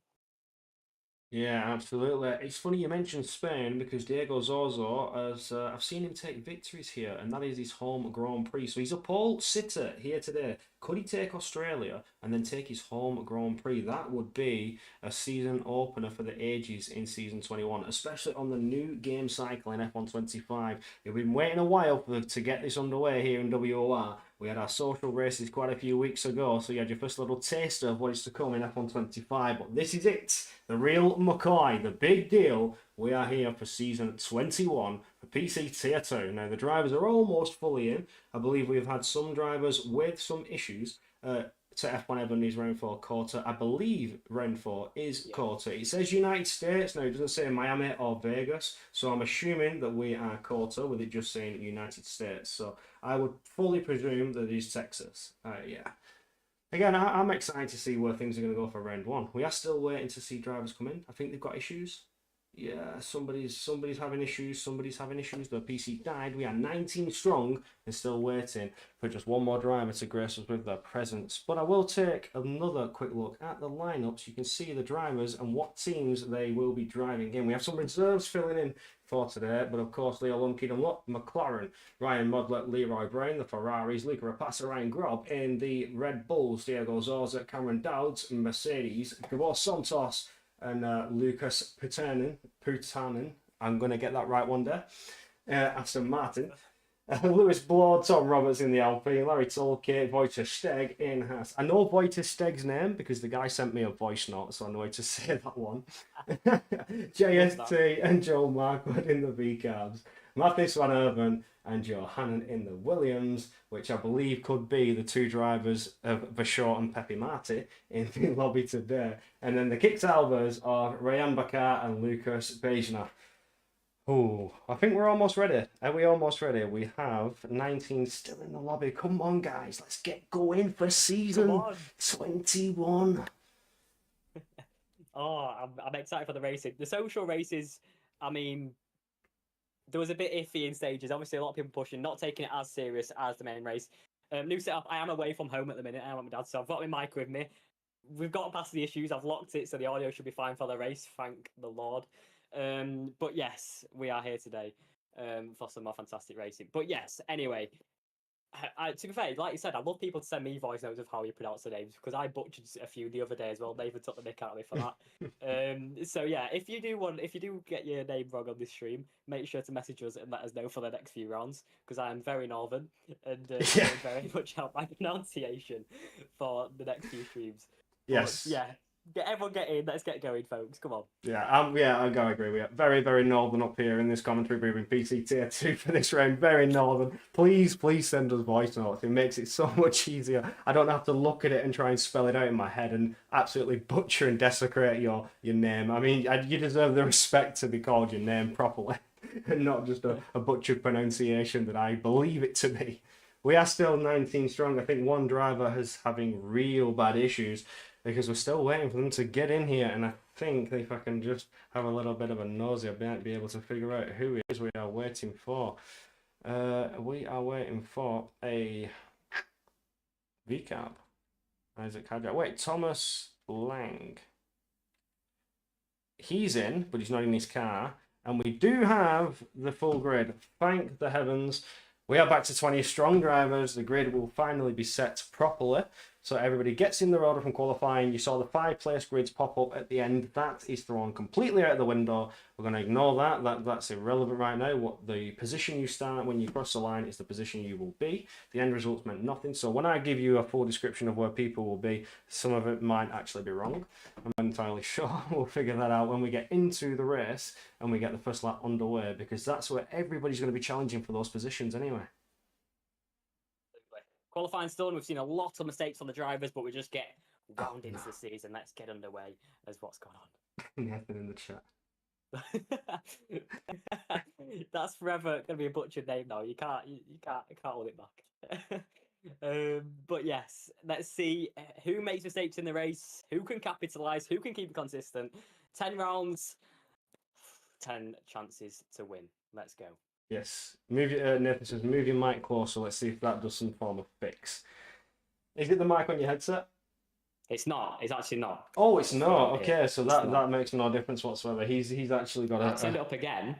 Yeah, absolutely. It's funny you mentioned Spain because Diego Zorzo, as I've seen him take victories here, and that is his home Grand Prix. So he's a pole sitter here today. Could he take Australia and then take his home Grand Prix? That would be a season opener for the ages in season 21, especially on the new game cycle in F125. We've been waiting a while to get this underway here in WOR. We had our social races quite a few weeks ago, so you had your first little taster of what is to come in F125. But this is it, the real McCoy, the big deal. We are here for season 21 for PC Tier 2. Now, the drivers are almost fully in. I believe we've had some drivers with some issues to F1 Ebony's round 4 quarter. I believe round 4 is quarter. It says United States. Now, it doesn't say Miami or Vegas. So I'm assuming that we are quarter with it just saying United States. So I would fully presume that it is Texas. Yeah. Again, I'm excited to see where things are going to go for round 1. We are still waiting to see drivers come in. I think they've got issues. Yeah, somebody's having issues. Somebody's having issues. The PC died. We are 19 strong and still waiting for just one more driver to grace us with their presence. But I will take another quick look at the lineups. You can see the drivers and what teams they will be driving in. We have some reserves filling in for today, but of course Leo Lumpkin and McLaren, Ryan Modlett, Leroy Brown, the Ferraris, Luca Rapassa, Ryan Grob in the Red Bulls, Diego Zorza, Cameron Dowds, Mercedes, Gabor Santos, and Lucas Putanen, I'm going to get that right one day, Aston Martin. Lewis Bloor, Tom Roberts in the Alpine, Larry Tolkien, Wojciech Steg in Haas. I know Wojciech Steg's name because the guy sent me a voice note, so I know how to say that one. JST and Joel Markwood in the V Carbs. Mathis Van Erven and Johannan in the Williams, which I believe could be the two drivers of Vachon and Pepe Marti in the lobby today. And then the kicked albers are Rayan Bakar and Lucas Bejna. Oh, I think we're almost ready. Are we almost ready? We have 19 still in the lobby. Come on, guys. Let's get going for season 21. Oh, I'm excited for the racing. The social races, I mean, there was a bit iffy in stages. Obviously, a lot of people pushing, not taking it as serious as the main race. New setup. I am away from home at the minute. I am at my dad's, so I've got my mic with me. We've got past the issues. I've locked it, so the audio should be fine for the race. Thank the Lord. But yes, we are here today for some more fantastic racing. But yes, anyway, to be fair, like you said, I love people to send me voice notes of how you pronounce the names because I butchered a few the other day as well. Nathan took the mick out of me for that. So yeah, if you do get your name wrong on this stream, make sure to message us and let us know for the next few rounds because I am very northern and very much out my pronunciation for the next few streams. Yes. But, yeah. Everyone get in. Let's get going, folks. Come on. Yeah, I gotta agree. We are very, very northern up here in this commentary booth in PC Tier 2 for this round. Very northern. Please send us voice notes. It makes it so much easier. I don't have to look at it and try and spell it out in my head and absolutely butcher and desecrate your name. I mean, you deserve the respect to be called your name properly and not just a butchered pronunciation that I believe it to be. We are still 19 strong. I think one driver is having real bad issues because we're still waiting for them to get in here. And I think if I can just have a little bit of a nosy, I might be able to figure out who it is we are waiting for. We are waiting for a VCAB. Isaac Hadja. Wait, Thomas Lang. He's in, but he's not in his car. And we do have the full grid. Thank the heavens. We are back to 20 strong drivers. The grid will finally be set properly. So everybody gets in their order from qualifying. You saw the 5-place grids pop up at the end. That is thrown completely out of the window. We're going to ignore that. That's irrelevant right now. What the position you start when you cross the line is the position you will be. The end results meant nothing. So when I give you a full description of where people will be, some of it might actually be wrong. I'm not entirely sure. We'll figure that out when we get into the race and we get the first lap underway, because that's where everybody's going to be challenging for those positions anyway. Qualifying done. We've seen a lot of mistakes on the drivers, but we just get wound into the season. Let's get underway as what's going on. Nothing in the chat. That's forever gonna be a butchered name now. You can't hold it back. But yes, let's see who makes mistakes in the race, who can capitalize, who can keep it consistent. 10 rounds, 10 chances to win. Let's go. Yes. Nathan says, move your mic closer. Let's see if that does some form of fix. Is it the mic on your headset? It's not. It's actually not. Oh, it's not. Okay, so that not. makes no difference whatsoever. He's actually got I'll send it up again,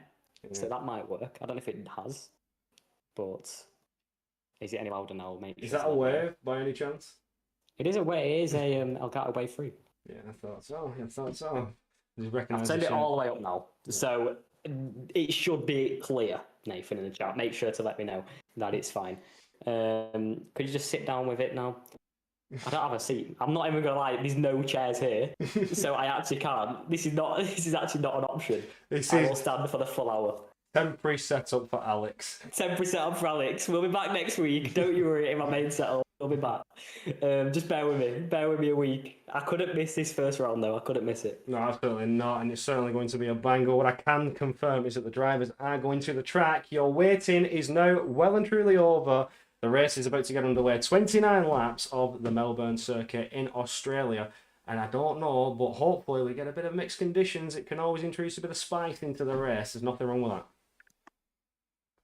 so that might work. I don't know if it has, but is it any louder now? Maybe. Is that a wave by any chance? It is a wave. It is a Elgato Wave 3. Yeah, I thought so. I've turned it all the way up now, so it should be clear. Nathan in the chat, make sure to let me know that it's fine. Could you just sit down with it now? I don't have a seat. I'm not even gonna lie. There's no chairs here, so I actually can't. This is actually not an option. I will stand for the full hour. Temporary setup for Alex. Temporary setup for Alex. We'll be back next week. Don't you worry. In my main setup, we'll be back. Just bear with me. Bear with me a week. I couldn't miss this first round though. I couldn't miss it. No, absolutely not. And it's certainly going to be a banger. What I can confirm is that the drivers are going to the track. Your waiting is now well and truly over. The race is about to get underway. 29 laps of the Melbourne circuit in Australia. And I don't know, but hopefully we get a bit of mixed conditions. It can always introduce a bit of spice into the race. There's nothing wrong with that.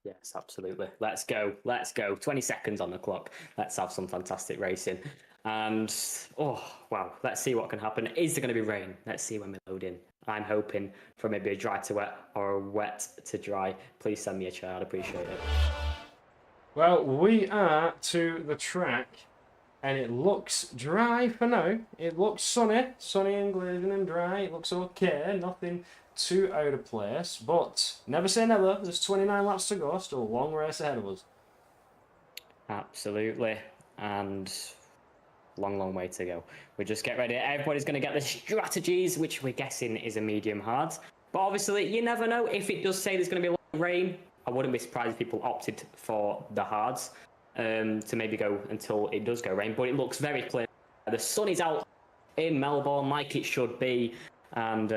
Yes, absolutely. Let's go. 20 seconds on the clock. Let's have some fantastic racing. And, oh, wow, let's see what can happen. Is there going to be rain? Let's see when we load in. I'm hoping for maybe a dry to wet or a wet to dry. Please send me a chair. I'd appreciate it. Well, we are to the track, and it looks dry for now. It looks sunny and glazing and dry. It looks okay. too out of place, but never say never. There's 29 laps to go, still a long race ahead of us. Absolutely. And long way to go. We just get ready. Everybody's going to get the strategies, which we're guessing is a medium hard. But obviously, you never know. If it does say there's going to be a lot of rain, I wouldn't be surprised if people opted for the hards to maybe go until it does go rain. But it looks very clear. The sun is out in Melbourne like it should be. And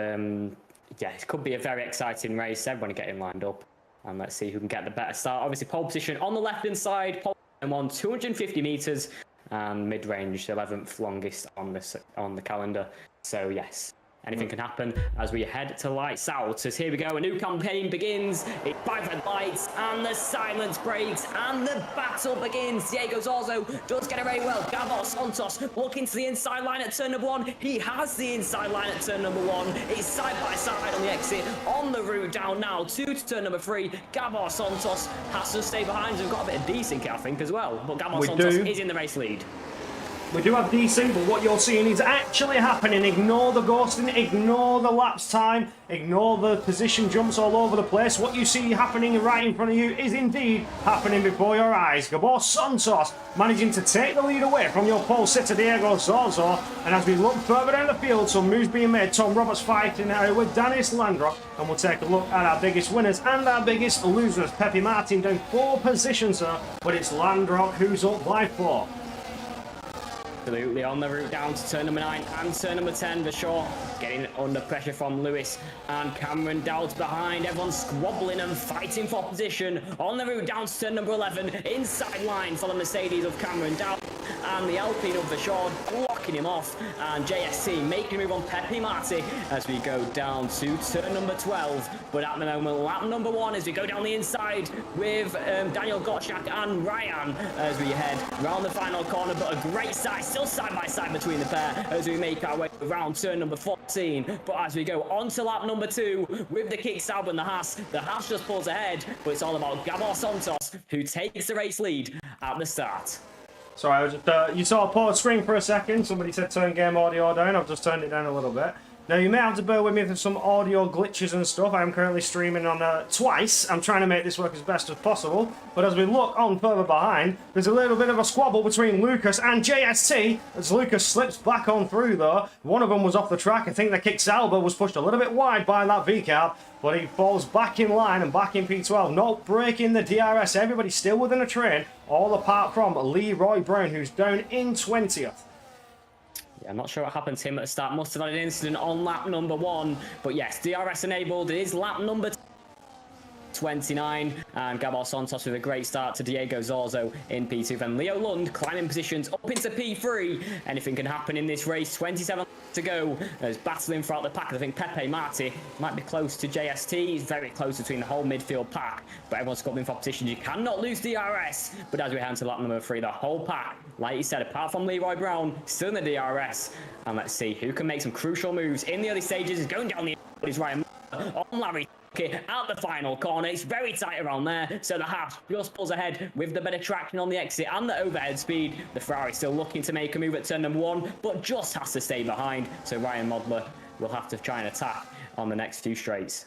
yeah, it could be a very exciting race. Everyone getting lined up. And let's see who can get the better start. Obviously, pole position on the left-hand side. Pole on 250 meters. And mid-range, 11th longest on the calendar. So yes, anything can happen as we head to lights out. As here we go, a new campaign begins. It's 5 red lights, and the silence breaks, and the battle begins. Diego Zorzo does get away well. Gavos Santos looking to the inside line at turn number 1. He has the inside line at turn number 1. It's side by side on the exit, on the route down now to turn number 3. Gavos Santos has to stay behind. We've got a bit of desync, I think, as well. But Gavos Santos is in the race lead. We do have DC, but what you're seeing is actually happening. Ignore the ghosting, ignore the lapse time, ignore the position jumps all over the place. What you see happening right in front of you is indeed happening before your eyes. Gabor Santos managing to take the lead away from your pole sitter Diego Zorzo. And as we look further down the field, some moves being made. Tom Roberts fighting now with Danis Landrock. And we'll take a look at our biggest winners and our biggest losers. Pepe Martin down 4 positions, sir, but it's Landrock who's up by 4. Absolutely, on the route down to turn number 9 and turn number 10, for sure. Getting under pressure from Lewis and Cameron Dowd behind. Everyone squabbling and fighting for position. On the route down to turn number 11, inside line for the Mercedes of Cameron Dowd. And the Alpine of Vashon blocking him off. And JST making a move on Pepe Marti as we go down to turn number 12. But at the moment, lap number 1 as we go down the inside with Daniel Gottschalk and Ryan as we head round the final corner. But a great start, still side by side between the pair as we make our way around turn number 14. But as we go on to lap number 2 with the kickstart and the Haas just pulls ahead. But it's all about Gabor Santos who takes the race lead at the start. Sorry, I was just, you saw a pause screen for a second. Somebody said turn game audio down. I've just turned it down a little bit. Now, you may have to bear with me for some audio glitches and stuff. I'm currently streaming on twice. I'm trying to make this work as best as possible. But as we look on further behind, there's a little bit of a squabble between Lucas and JST. As Lucas slips back on through, though. One of them was off the track. I think the kick Salva was pushed a little bit wide by that V-cab. But he falls back in line and back in P12. Not breaking the DRS. Everybody's still within a train. All apart from Leroy Brown, who's down in 20th. Yeah, I'm not sure what happened to him at the start. Must have had an incident on lap number 1. But yes, DRS enabled. It is lap number 29, and Gabor Santos with a great start to Diego Zorzo in P2. Then Leo Lund climbing positions up into P3. Anything can happen in this race. 27 to go as battling throughout the pack. I think Pepe Marti might be close to JST. He's very close between the whole midfield pack, but everyone's squabbling for positions. You cannot lose DRS. But as we head to lap number 3, the whole pack, like you said, apart from Leroy Brown, still in the DRS. And let's see who can make some crucial moves in the early stages. Is going down the is Ryan on Larry at the final corner. It's very tight around there, so the Haas just pulls ahead with the better traction on the exit and the overhead speed. The Ferrari still looking to make a move at turn number 1, but just has to stay behind, so Ryan Modler will have to try and attack on the next few straights.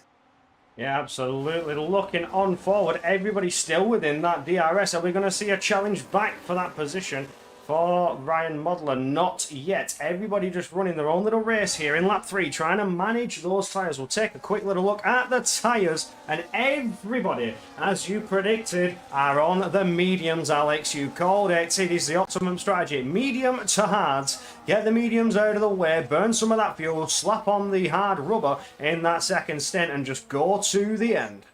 Yeah, absolutely. Looking on forward, everybody's still within that DRS. Are we going to see a challenge back for that position? For Ryan Modler, not yet. Everybody just running their own little race here in lap 3, trying to manage those tyres. We'll take a quick little look at the tyres, and everybody, as you predicted, are on the mediums, Alex. You called it. It is the optimum strategy. Medium to hards. Get the mediums out of the way, burn some of that fuel, slap on the hard rubber in that second stint, and just go to the end.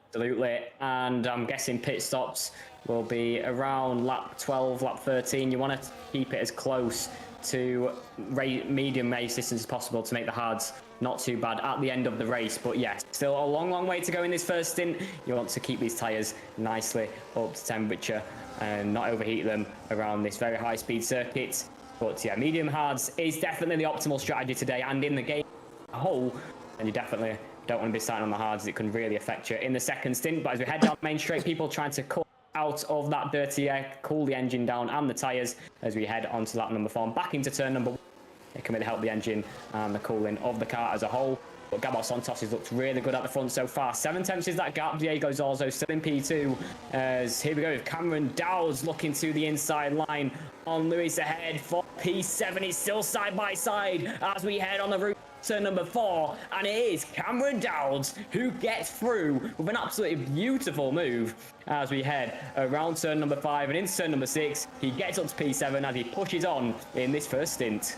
Absolutely, and I'm guessing pit stops will be around lap 12, lap 13. You want to keep it as close to medium race distance as possible to make the hards not too bad at the end of the race. But yes, still a long way to go in this first stint. You want to keep these tyres nicely up to temperature and not overheat them around this very high speed circuit. But yeah, medium hards is definitely the optimal strategy today, and in the game as a whole, and you definitely don't want to be starting on the hards. It can really affect you in the second stint. But as we head down Main Straight, people trying to cut out of that dirty air, cool the engine down and the tyres as we head onto lap number 4 and back into turn number 1. It can really help the engine and the cooling of the car as a whole. But Gabor Santos has looked really good at the front so far. 7/10 is that gap. Diego Zorzo still in P2. As here we go with Cameron Dowds looking to the inside line on Lewis ahead for P7. He's still side by side as we head on the route to number 4. And it is Cameron Dowds who gets through with an absolutely beautiful move as we head around turn number 5 and into turn number 6. He gets up to P7 as he pushes on in this first stint.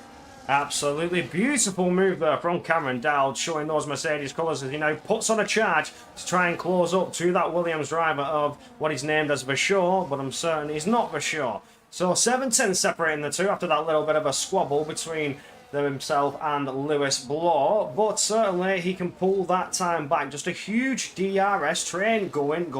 Absolutely beautiful move there from Cameron Dowd, showing those Mercedes colours as he now puts on a charge to try and close up to that Williams driver of what he's named as Vershaw, but I'm certain he's not Vershaw. So 7/10 separating the two after that little bit of a squabble between himself and Lewis Bloor, but certainly he can pull that time back. Just a huge DRS train going,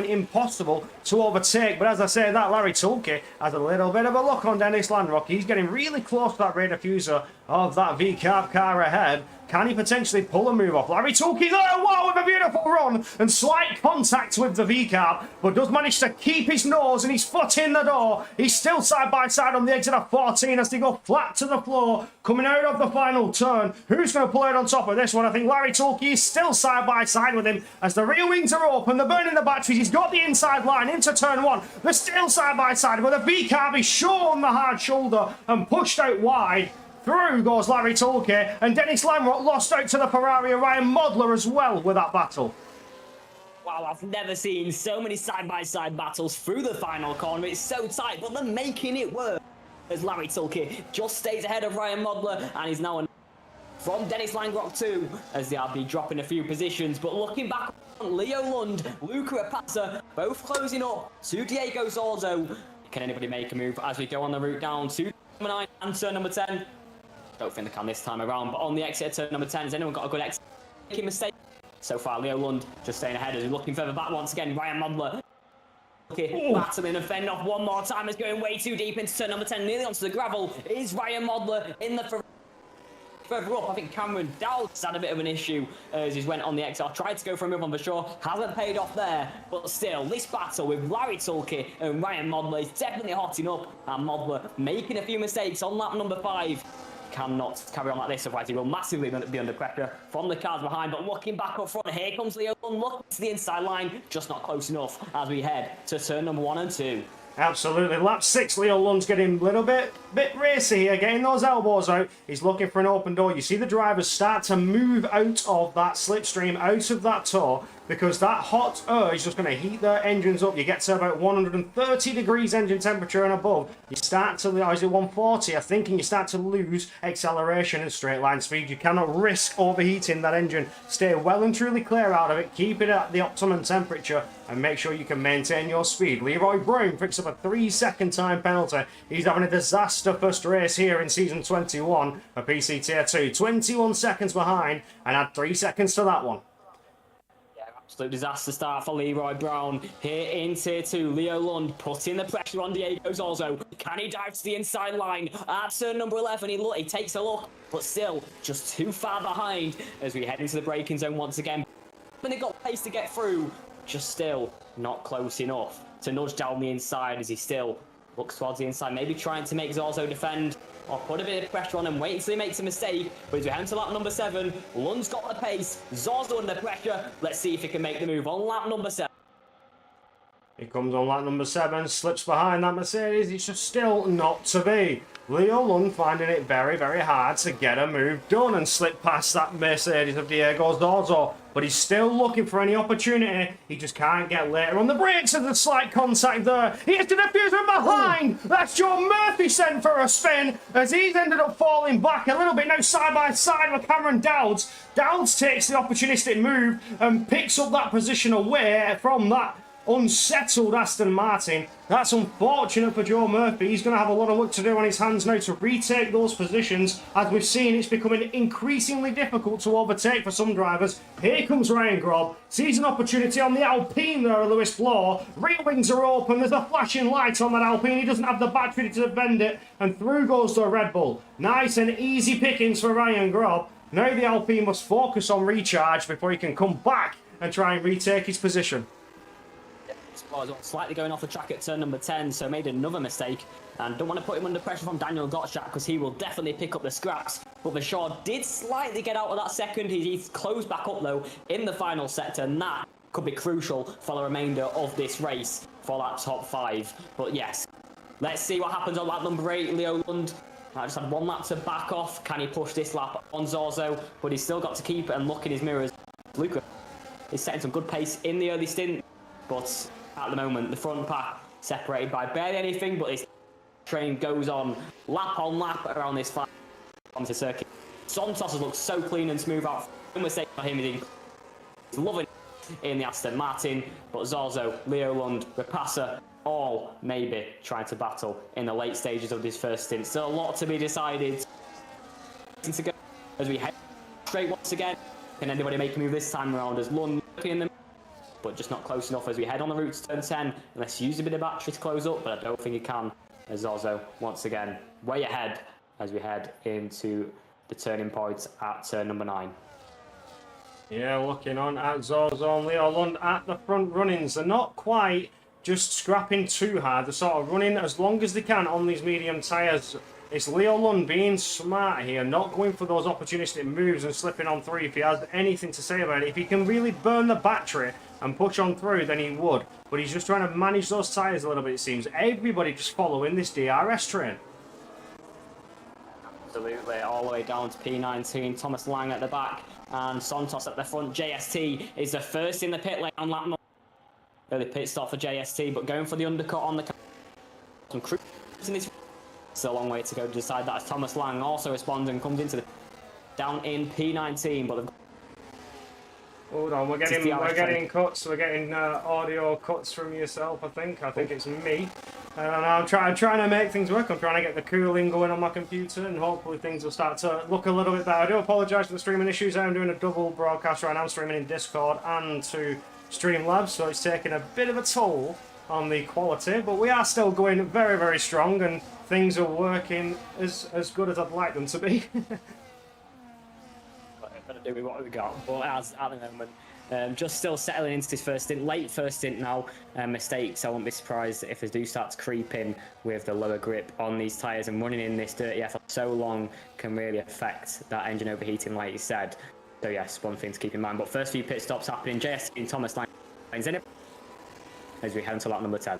impossible to overtake. But as I say, that Larry Tulke has a little bit of a look on Dennis Landrock. He's getting really close to that rear diffuser of that V-Carb car ahead. Can he potentially pull a move off? Larry Tulke's there, wow, with a beautiful run and slight contact with the V-Carb, but does manage to keep his nose and his foot in the door. He's still side by side on the exit of 14 as they go flat to the floor, coming out of the final turn. Who's going to pull out on top of this one? I think Larry Tulke is still side by side with him as the rear wings are open. They're burning the batteries. He's got the inside line into turn 1. They're still side by side, but the V-Carb is shown the hard shoulder and pushed out wide. Through goes Larry Tulke, and Dennis Lamrock lost out to the Ferrari of Ryan Modler as well with that battle. Wow, I've never seen so many side-by-side battles through the final corner. It's so tight, but they're making it work. As Larry Tulke just stays ahead of Ryan Modler, and he's now from Dennis Langrock too, as they are dropping a few positions. But looking back, Leo Lund, Luca Rapazza, both closing up to Diego Zorzo. Can anybody make a move as we go on the route down to number 9 and turn number 10? Don't think they can this time around, but on the exit turn number 10, has anyone got a good exit? Making mistake. So far, Leo Lund just staying ahead as we're looking further back once again. Ryan Modler. Okay, battling and fending off one more time. Is going way too deep into turn number 10, nearly onto the gravel. Is Ryan Modler in the further up? I think Cameron Dowds had a bit of an issue as he went on the exit. Tried to go for a move on the shore, hasn't paid off there. But still, this battle with Larry Tulke and Ryan Modler is definitely hotting up. And Modler making a few mistakes on lap number 5. Cannot carry on like this, otherwise he will massively be under pressure from the cars behind. But looking back up front, here comes Leo Lund, looking to the inside line, just not close enough as we head to turn number 1 and 2. Absolutely. Lap 6, Leo Lund's getting a little bit racy here, getting those elbows out. He's looking for an open door. You see the drivers start to move out of that slipstream, out of that tow, because that hot air is just going to heat their engines up. You get to about 130 degrees engine temperature and above. You start to, or is it 140, I think, and you start to lose acceleration and straight line speed. You cannot risk overheating that engine. Stay well and truly clear out of it. Keep it at the optimum temperature and make sure you can maintain your speed. Leroy Brown picks up a 3-second time penalty. He's having a disaster first race here in season 21 for PC Tier 2. 21 seconds behind and add 3 seconds to that one. Absolute disaster start for Leroy Brown here in Tier 2. Leo Lund putting the pressure on Diego Zorzo. Can he dive to the inside line? At turn number 11, he takes a look, but still just too far behind as we head into the braking zone once again. When they got pace to get through, just still not close enough to nudge down the inside as he still looks towards the inside, maybe trying to make Zorzo defend or put a bit of pressure on him, wait until he makes a mistake. But as we head to lap number 7, Lund's got the pace, Zorzo under pressure. Let's see if he can make the move on lap number 7. He comes on lap number 7, slips behind that Mercedes. It's just still not to be. Leo Lund finding it very, very hard to get a move done and slip past that Mercedes of Diego Zorzo. But he's still looking for any opportunity. He just can't get later on the brakes. There's a slight contact there. He has to defuse from behind. That's Joe Murphy sent for a spin as he's ended up falling back a little bit now side by side with Cameron Dowds. Dowds takes the opportunistic move and picks up that position away from that unsettled Aston Martin. That's unfortunate for Joe Murphy. He's going to have a lot of work to do on his hands now to retake those positions. As we've seen, it's becoming increasingly difficult to overtake for some drivers. Here comes Ryan Grob. Sees an opportunity on the Alpine there, Lewis Bloor. Rear wings are open. There's a flashing light on that Alpine. He doesn't have the battery to defend it. And through goes the Red Bull. Nice and easy pickings for Ryan Grob. Now the Alpine must focus on recharge before he can come back and try and retake his position. spot as well. Slightly going off the track at turn number 10, so made another mistake. And don't want to put him under pressure from Daniel Gottschalk because he will definitely pick up the scraps. But Vachon did slightly get out of that second. He's closed back up though in the final sector, and that could be crucial for the remainder of this race for that top 5. But yes, let's see what happens on lap number 8. Leo Lund just had 1 lap to back off. Can he push this lap on Zorzo? But he's still got to keep it and look in his mirrors. Luca is setting some good pace in the early stint, but at the moment the front pack separated by barely anything. But this train goes on lap around this flat on the circuit. Santos has looked so clean and smooth out. No mistake for him. He's loving it in the Aston Martin, but Zorzo, Leo Lund, Rapassa, all maybe trying to battle in the late stages of this first stint. Still a lot to be decided. To go as we head straight once again. Can anybody make a move this time around as Lund looking in them, but just not close enough as we head on the route to turn 10. Unless you use a bit of battery to close up, but I don't think he can. As Zorzo once again way ahead as we head into the turning point at turn number 9. Yeah, looking on at Zorzo and Leo Lund at the front runnings. They're not quite just scrapping too hard. They're sort of running as long as they can on these medium tyres. It's Leo Lund being smart here, not going for those opportunistic moves and slipping on through if he has anything to say about it. If he can really burn the battery and push on through, then he would. But he's just trying to manage those tyres a little bit, it seems. Everybody just following this DRS train. Absolutely, all the way down to P19. Thomas Lang at the back and Santos at the front. JST is the first in the pit lane on lap 9. Early pit stop for JST, but going for the undercut on the some cruise in this. Still a long way to go to decide that, as Thomas Lang also responds and comes into the down in P19. But hold on, we're getting cuts. We're getting audio cuts from yourself. I think it's me, and I'm trying to make things work. I'm trying to get the cooling going on my computer, and hopefully things will start to look a little bit better. I do apologise for the streaming issues. I'm doing a double broadcast right now. I'm streaming in Discord and to Streamlabs, so it's taking a bit of a toll on the quality, but we are still going very, very strong, and things are working as good as I'd like them to be. Gotta do with what we got, but as at the moment, just still settling into this first stint, late first stint now. Mistakes, I won't be surprised if they do start to creep in with the lower grip on these tyres, and running in this dirty F for so long can really affect that engine overheating, like you said. So yes, one thing to keep in mind. But first few pit stops happening. JSC and Thomas Lane's in it as we head into lap number 10.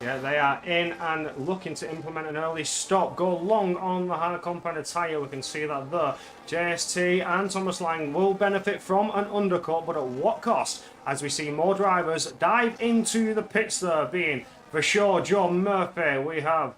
Yeah, they are in and looking to implement an early stop. Go long on the hard compounded tyre. We can see that there. JST and Thomas Lang will benefit from an undercut, but at what cost? As we see more drivers dive into the pits there, being Vachon, John Murphy. We have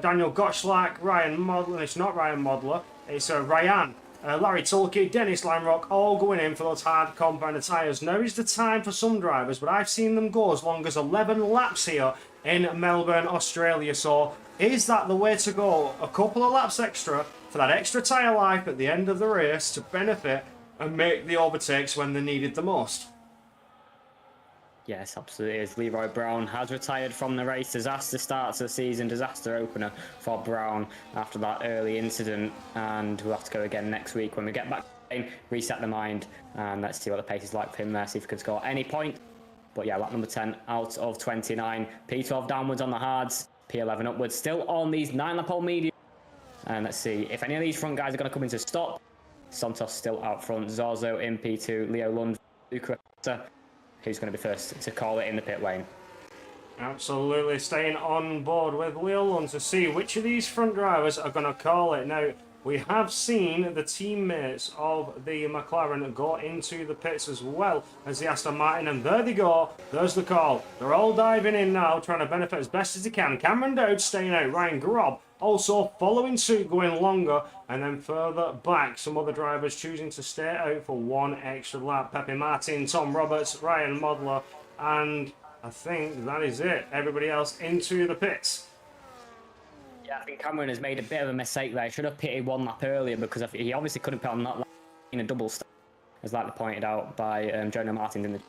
Daniel Gottschalk, Ryan Modler. It's not Ryan Modler. It's Ryan. Larry Tulke, Dennis Limerock, all going in for those hard compounded tyres. Now is the time for some drivers, but I've seen them go as long as 11 laps here in Melbourne, Australia. So is that the way to go? A couple of laps extra for that extra tyre life at the end of the race to benefit and make the overtakes when they're needed the most. Yes, absolutely. As Leroy Brown has retired from the race. Disaster start to the season, disaster opener for Brown after that early incident. And we'll have to go again next week when we get back, reset the mind, and let's see what the pace is like for him there, see if he can score any point. But yeah, lap number 10 out of 29. P12 downwards on the hards, P11 upwards, still on these 9-lap old medium. And let's see if any of these front guys are going to come into stop. Santos still out front, Zorzo in P2, Leo Lund, Luca, who's going to be first to call it in the pit lane. Absolutely staying on board with Leo Lund to see which of these front drivers are going to call it. Now, we have seen the teammates of the McLaren go into the pits as well as the Aston Martin, and there they go. There's the call. They're all diving in now, trying to benefit as best as they can. Cameron Dowd staying out. Ryan Grob also following suit, going longer, and then further back, some other drivers choosing to stay out for one extra lap. Pepe Martin, Tom Roberts, Ryan Modler, and I think that is it. Everybody else into the pits. Yeah, I think Cameron has made a bit of a mistake there. He should have pitted one lap earlier because he obviously couldn't pit on that lap in a double stop, as likely pointed out by Jonah Martin. In the...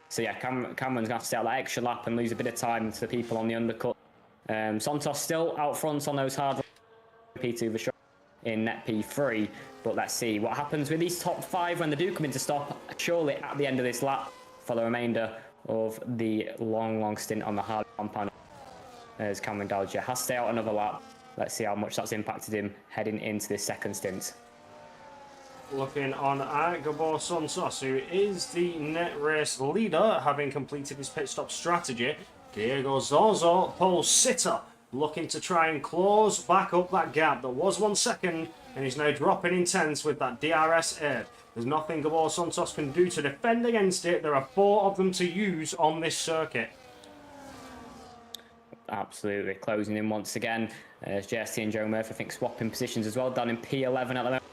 So yeah, Cameron's going to have to stay out that extra lap and lose a bit of time to the people on the undercut. Santos still out front on those hard P2 for sure in net P3, but let's see what happens with these top 5 when they do come into stop, surely at the end of this lap for the remainder of the long stint on the hard compound as Cameron Dowdge has to stay out another lap. Let's see how much that's impacted him heading into this second stint. Looking on at Gabor Santos, who is the net race leader, having completed his pit stop strategy. Diego Zozo, pole sitter, looking to try and close back up that gap that was 1 second, and he's now dropping in tenths with that DRS aid. There's nothing Gabor Santos can do to defend against it. There are 4 of them to use on this circuit. Absolutely, closing in once again. As JST and Joe Murphy, I think, swapping positions as well, down in P11 at the moment.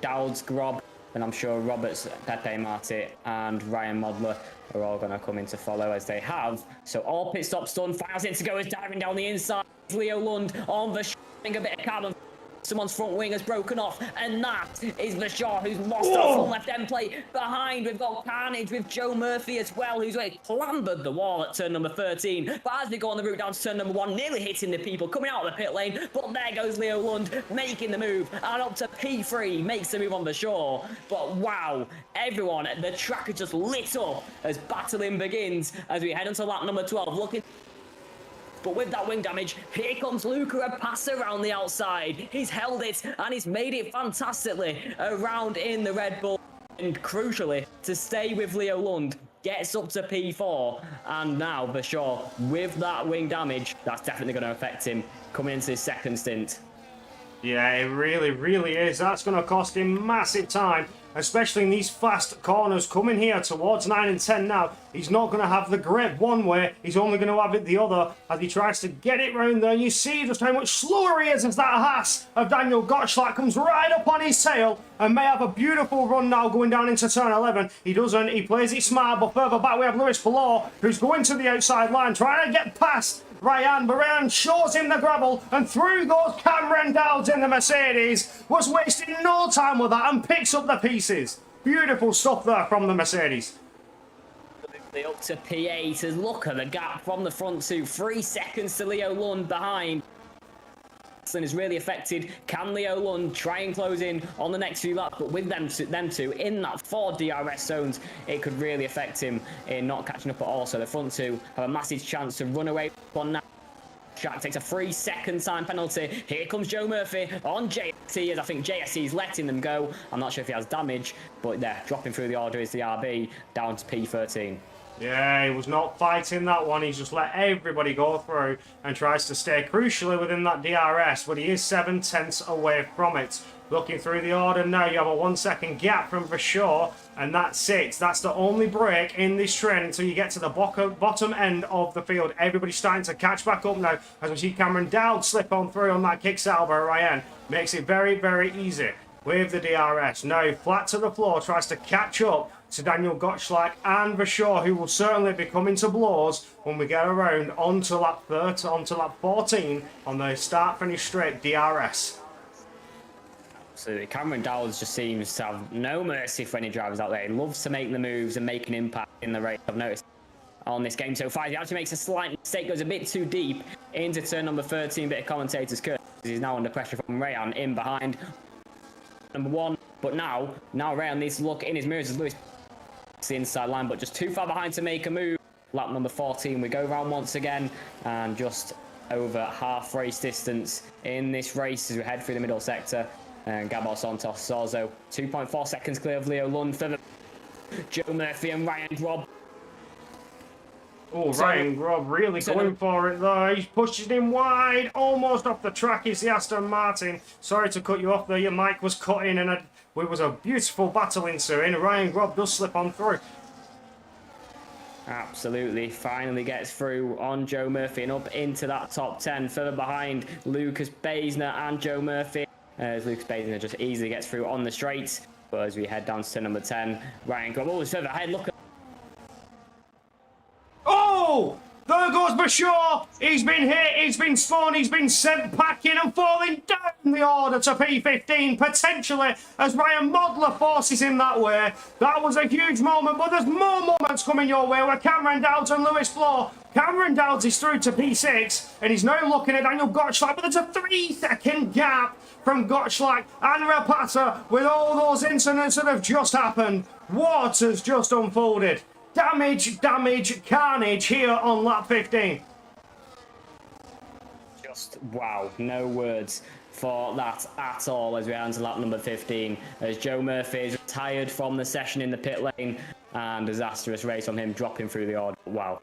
Dowd's, Grob, and I'm sure Roberts, Pepe Marti, and Ryan Modler are all going to come in to follow as they have. So all pit stops done. 5 seconds to go is diving down the inside. Leo Lund on the a bit of carbon. Someone's front wing has broken off, and that is Vashar, who's lost that front left end plate. Behind, we've got carnage with Joe Murphy as well, who's clambered the wall at turn number 13. But as we go on the route down to turn number 1, nearly hitting the people coming out of the pit lane. But there goes Leo Lund making the move, and up to P3, makes the move on Vashar. But wow, everyone, the track is just lit up as battling begins as we head onto lap number 12. Looking. But with that wing damage, here comes Luca Rapassa around the outside. He's held it, and he's made it fantastically around in the Red Bull. And crucially, to stay with Leo Lund, gets up to P4. And now, Vashar, with that wing damage, that's definitely going to affect him coming into his second stint. Yeah, it really is. That's going to cost him massive time, especially in these fast corners coming here towards 9 and 10 now. He's not going to have the grip one way. He's only going to have it the other as he tries to get it round there. You see just how much slower he is as that Haas of Daniel Gottschalk comes right up on his tail and may have a beautiful run now going down into turn 11. He doesn't. He plays it smart, but further back we have Lewis Ballor, who's going to the outside line, trying to get past Ryan. But Ryan shows him the gravel, and through goes Cameron Dowdge in the Mercedes. Was wasting no time with that and picks up the pieces. Beautiful stuff there from the Mercedes. Up to P8 as look at the gap from the front two. 3 seconds to Leo Lund behind. Is really affected. Can Leo Lund try and close in on the next few laps? But with them two in that 4 DRS zones, it could really affect him in not catching up at all. So the front two have a massive chance to run away on now. Jack takes a 3-second time penalty. Here comes Joe Murphy on JST, as I think JST is letting them go. I'm not sure if he has damage, but there, dropping through the order is the RB down to P13. Yeah, he was not fighting that one. He's just let everybody go through and tries to stay crucially within that DRS, but he is 7 tenths away from it. Looking through the order now, you have a 1 second gap from Vashar, and that's it. That's the only break in this trend until you get to the bottom end of the field. Everybody's starting to catch back up now as we see Cameron Dowd slip on through on that kickstart by Ryan. Makes it very easy with the DRS. Now flat to the floor, tries to catch up to Daniel Gottschalk and Vashar, who will certainly be coming to blows when we get around onto lap 14 on the start-finish straight DRS. Absolutely. Cameron Dowd just seems to have no mercy for any drivers out there. He loves to make the moves and make an impact in the race. I've noticed on this game so far. He actually makes a slight mistake, goes a bit too deep into turn number 13, bit of commentator's curse. He's now under pressure from Rayan in behind number 1. But now Rayan needs to look in his mirrors as Lewis the inside line, but just too far behind to make a move. Lap number 14, we go round once again, and just over half race distance in this race as we head through the middle sector. And Gabor Santos Sorzo 2.4 seconds clear of Leo Lund for the Joe Murphy and Ryan Grob. Oh, Ryan Grob really going for it though. He's pushing him wide, almost off the track is the Aston Martin. Sorry to cut you off there, your mic was cut in and it was a beautiful battle ensuing. Ryan Grob does slip on through. Absolutely, finally gets through on Joe Murphy and up into that top 10. Further behind, Lucas Baisner and Joe Murphy. As Lucas Baisner just easily gets through on the straights. But as we head down to number 10, Ryan Grob always further ahead. Look at. Oh! There goes Vashar. He's been hit, he's been spun, he's been sent packing and falling down the order to P15, potentially, as Ryan Modler forces him that way. That was a huge moment, but there's more moments coming your way where Cameron Dowd and Lewis Bloor. Cameron Dowd is through to P6, and he's now looking at Daniel Gottschalk, but there's a 3-second gap from Gottschalk and Rapata with all those incidents that have just happened. What has just unfolded? Damage, damage, carnage here on lap 15. Just wow, no words for that at all as we head into lap number 15. As Joe Murphy is retired from the session in the pit lane, and disastrous race on him dropping through the order. Wow.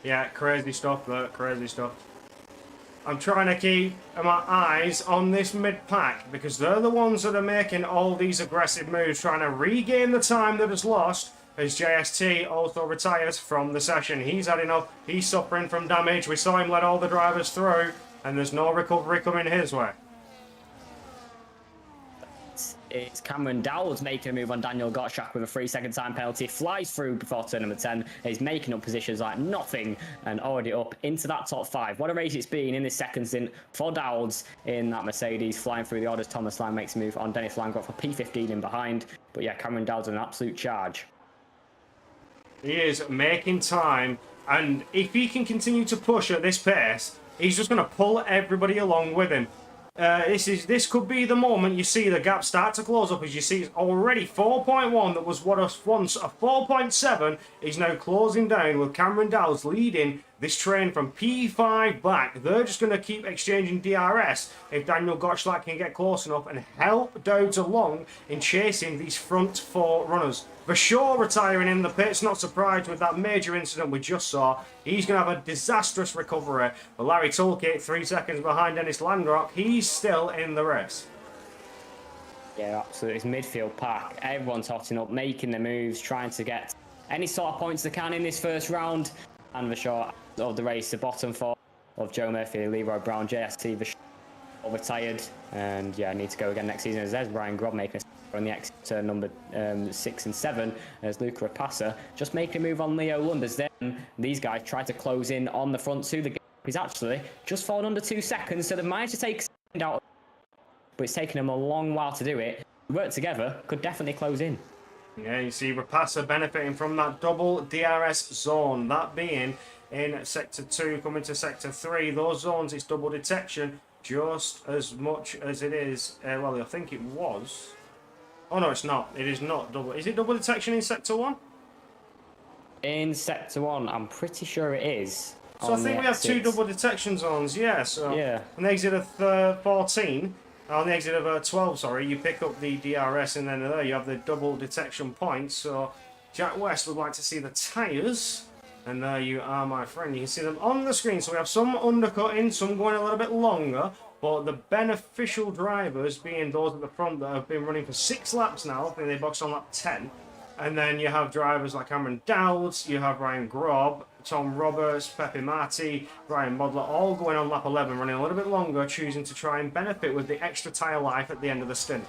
Yeah, crazy stuff, Bert, crazy stuff. I'm trying to keep my eyes on this mid-pack because they're the ones that are making all these aggressive moves, trying to regain the time that is lost as JST also retires from the session. He's had enough. He's suffering from damage. We saw him let all the drivers through, and there's no recovery coming his way. It's Cameron Dowd's making a move on Daniel Gottschalk with a 3-second time penalty. Flies through before turn number 10. He's making up positions like nothing and already up into that top 5. What a race it's been in this second stint for Dowds in that Mercedes. Flying through the orders. Thomas Lang makes a move on Dennis Landgraf for P15 in behind. But yeah, Cameron Dowd's an absolute charge. He is making time, and if he can continue to push at this pace, he's just going to pull everybody along with him. This could be the moment you see the gap start to close up. As you see, it's already 4.1 that was what was once a 4.7 is now closing down with Cameron Dowds leading this train from P5 back. They're just going to keep exchanging DRS if Daniel Gottschalk can get close enough and help Dowds along in chasing these front 4 runners. For sure, retiring in the pits, not surprised with that major incident we just saw. He's going to have a disastrous recovery. But Larry Toolkit, 3 seconds behind Dennis Landrock, he's still in the race. Yeah, absolutely. It's midfield pack. Everyone's hotting up, making the moves, trying to get any sort of points they can in this first round. And for sure, of the race, the bottom 4 of Joe Murphy, Leroy Brown, JST, for sure, all retired. And yeah, need to go again next season. As there's Brian Grob making a on the exit turn number 6 and 7 as Luca Rapassa just making a move on Leo Lund. As then these guys try to close in on the front 2. The gap is actually just fallen under 2 seconds, so they've managed to take a second out, but it's taken them a long while to do it. Work together, could definitely close in. Yeah, you see Rapassa benefiting from that double DRS zone, that being in sector 2 coming to sector 3. Those zones, it's double detection just as much as it is, well, I think it was. Oh no, it's not. It is not double. Is it double detection in sector 1? In sector 1, I'm pretty sure it is. So I think we have 2 double detection zones, yeah. So yeah. On the exit of 14, on the exit of 12, sorry, you pick up the DRS, and then there you have the double detection points. So Jack West would like to see the tyres, and there you are, my friend. You can see them on the screen. So we have some undercutting, some going a little bit longer. But the beneficial drivers being those at the front that have been running for 6 laps now. I think they boxed on lap 10. And then you have drivers like Cameron Dowds, you have Ryan Grob, Tom Roberts, Pepe Marti, Ryan Modler, all going on lap 11, running a little bit longer, choosing to try and benefit with the extra tyre life at the end of the stint.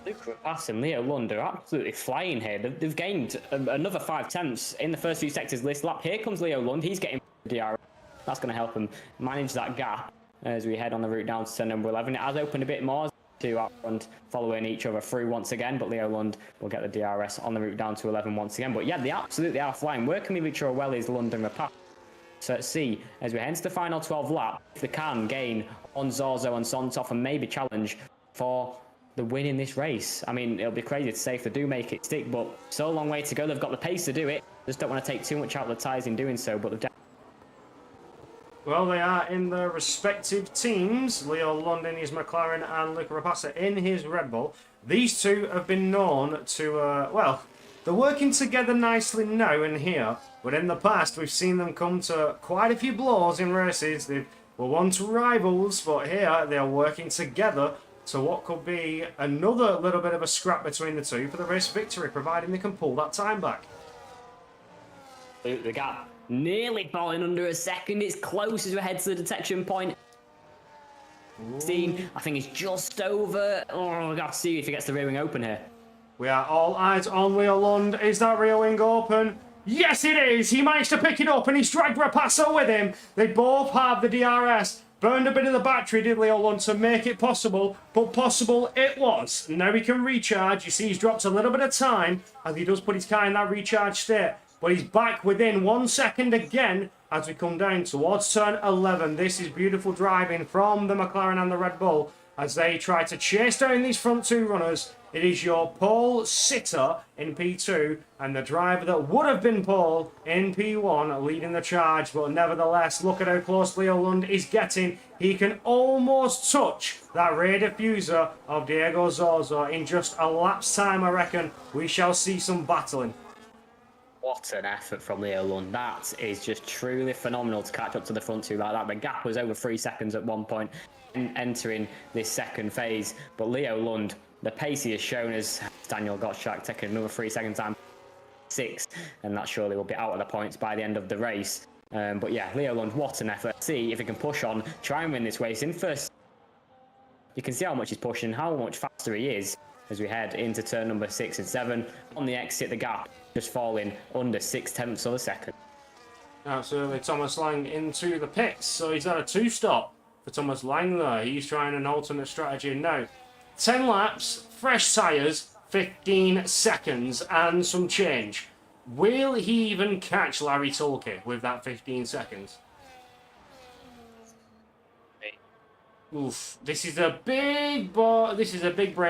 Luca Rapassa and Leo Lund are absolutely flying here. They've gained another 5 tenths in the first few sectors of this lap. Here comes Leo Lund. He's getting DRS. That's going to help him manage that gap as we head on the route down to turn number 11. It has opened a bit more. 2 out front following each other through once again, but Leo Lund will get the DRS on the route down to 11 once again. But yeah, they absolutely are flying. Working with each other well is Lund and Rapassa. So let's see, as we head to the final 12 lap, if they can gain on Zorzo and Sontov and maybe challenge for the win in this race. I mean, it'll be crazy to say if they do make it stick, but so long way to go. They've got the pace to do it. Just don't want to take too much out of the tyres in doing so, but they've Well, they are in their respective teams. Leo Lund in his McLaren and Luca Rapassa in his Red Bull. These two have been known to, well, they're working together nicely now and here. But in the past, we've seen them come to quite a few blows in races. They were once rivals, but here they are working together to what could be another little bit of a scrap between the two for the race victory, providing they can pull that time back. the gap nearly falling under a second. It's close as we head to the detection point. 16, I think it's just over. Oh, we've got to see if he gets the rear wing open here. We are all eyes on Leo Lund. Is that rear wing open? Yes, it is. He managed to pick it up and he's dragged Rapassa with him. They both have the DRS. Burned a bit of the battery, did Leo Lund, to make it possible, but possible it was. Now he can recharge. You see he's dropped a little bit of time as he does put his car in that recharge state. But he's back within 1 second again as we come down towards turn 11. This is beautiful driving from the McLaren and the Red Bull as they try to chase down these front two runners It is your pole sitter in P2 and the driver that would have been pole in P1 leading the charge. But nevertheless, look at how close Leo Lund is getting. He can almost touch that rear diffuser of Diego Zorzo in just a lap's time. I reckon we shall see some battling. What an effort from Leo Lund. That is just truly phenomenal to catch up to the front two like that. The gap was over 3 seconds at one point entering this second phase. But Leo Lund, the pace he has shown as Daniel Gottschalk taking another 3 second time, 6, and that surely will be out of the points by the end of the race. But yeah, Leo Lund, what an effort. See if he can push on, try and win this race in first. You can see how much he's pushing, how much faster he is as we head into turn number 6 and 7. On the exit, the gap just falling under 0.6 of a second. Absolutely, Thomas Lang into the pits. So he's had a 2-stop for Thomas Lang there. He's trying an alternate strategy now. 10 laps, fresh tyres, 15 seconds and some change. Will he even catch Larry Tulke with that 15 seconds? Oof, this is a big brain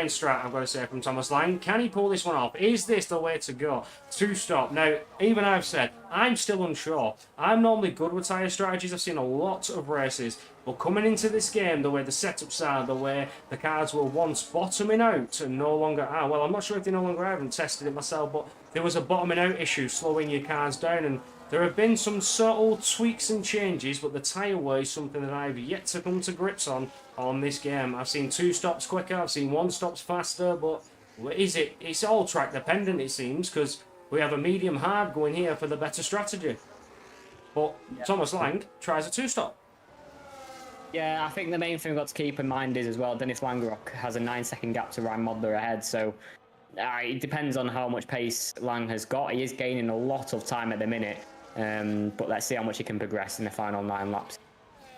strat, I've got to say, from Thomas Lang. Can he pull this one off? Is this the way to go? 2-stop. Now, even I've said, I'm still unsure. I'm normally good with tyre strategies. I've seen a lot of races. But coming into this game, the way the setups are, the way the cars were once bottoming out and no longer are. Well, I'm not sure if they no longer are. I haven't tested it myself, but there was a bottoming out issue, slowing your cars down. And there have been some subtle tweaks and changes, but the tyre wear is something that I've yet to come to grips on this game. I've seen 2 stops quicker, I've seen 1 stops faster, but is it? It's all track dependent, it seems, because we have a medium hard going here for the better strategy. But yeah. Thomas Lang tries a 2-stop. Yeah, I think the main thing we've got to keep in mind is as well, Dennis Langerock has a 9-second gap to Ryan Modler ahead, so it depends on how much pace Lang has got. He is gaining a lot of time at the minute, but let's see how much he can progress in the final 9 laps,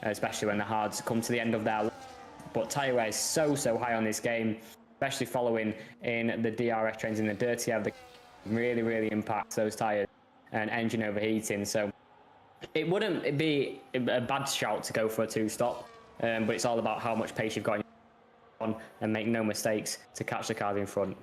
especially when the hards come to the end of their lap. But tyre wear is so high on this game, especially following in the DRS trains in the dirty air. Really impacts those tyres and engine overheating. So it wouldn't be a bad shout to go for a 2-stop, but it's all about how much pace you've got on and make no mistakes to catch the cars in front.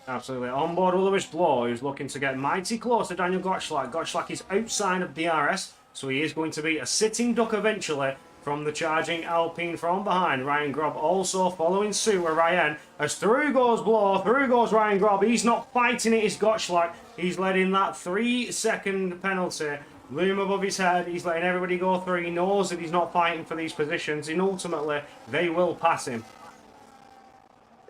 Absolutely. On board with Lewis Blow, who's looking to get mighty close to Daniel Gottschalk. Gottschalk is outside of DRS, so he is going to be a sitting duck eventually from the charging Alpine from behind. Ryan Grob also following suit with Ryan. As through goes Blow, through goes Ryan Grob. He's not fighting it, it's Gottschalk. He's letting that 3-second penalty loom above his head. He's letting everybody go through. He knows that he's not fighting for these positions, and ultimately they will pass him.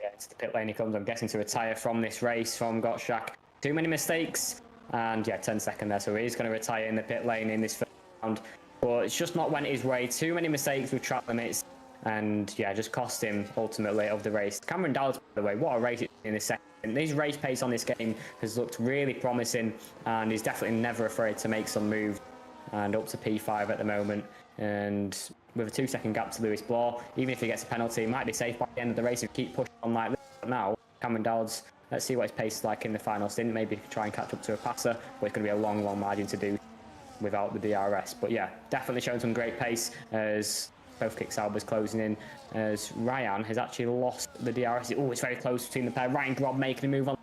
Yeah, it's the pit lane he comes, I'm guessing, to retire from this race from Gottschalk. Too many mistakes, and yeah, 10 seconds there, so he is going to retire in the pit lane in this first round. But it's just not went his way. Too many mistakes with track limits, and yeah, just cost him ultimately of the race. Cameron Dowds, by the way, what a race in this second. His race pace on this game has looked really promising, and he's definitely never afraid to make some moves. And up to P5 at the moment, and with a 2-second gap to Lewis Blow, even if he gets a penalty, he might be safe by the end of the race if he keep pushing on like this. But now, Cameron Dowds, let's see what his pace is like in the final stint. Maybe try and catch up to a passer, but it's going to be a long margin to do without the DRS. But yeah, definitely showing some great pace as both kick Sauber's closing in, as Ryan has actually lost the DRS. Oh, it's very close between the pair. Ryan Grob making a move on.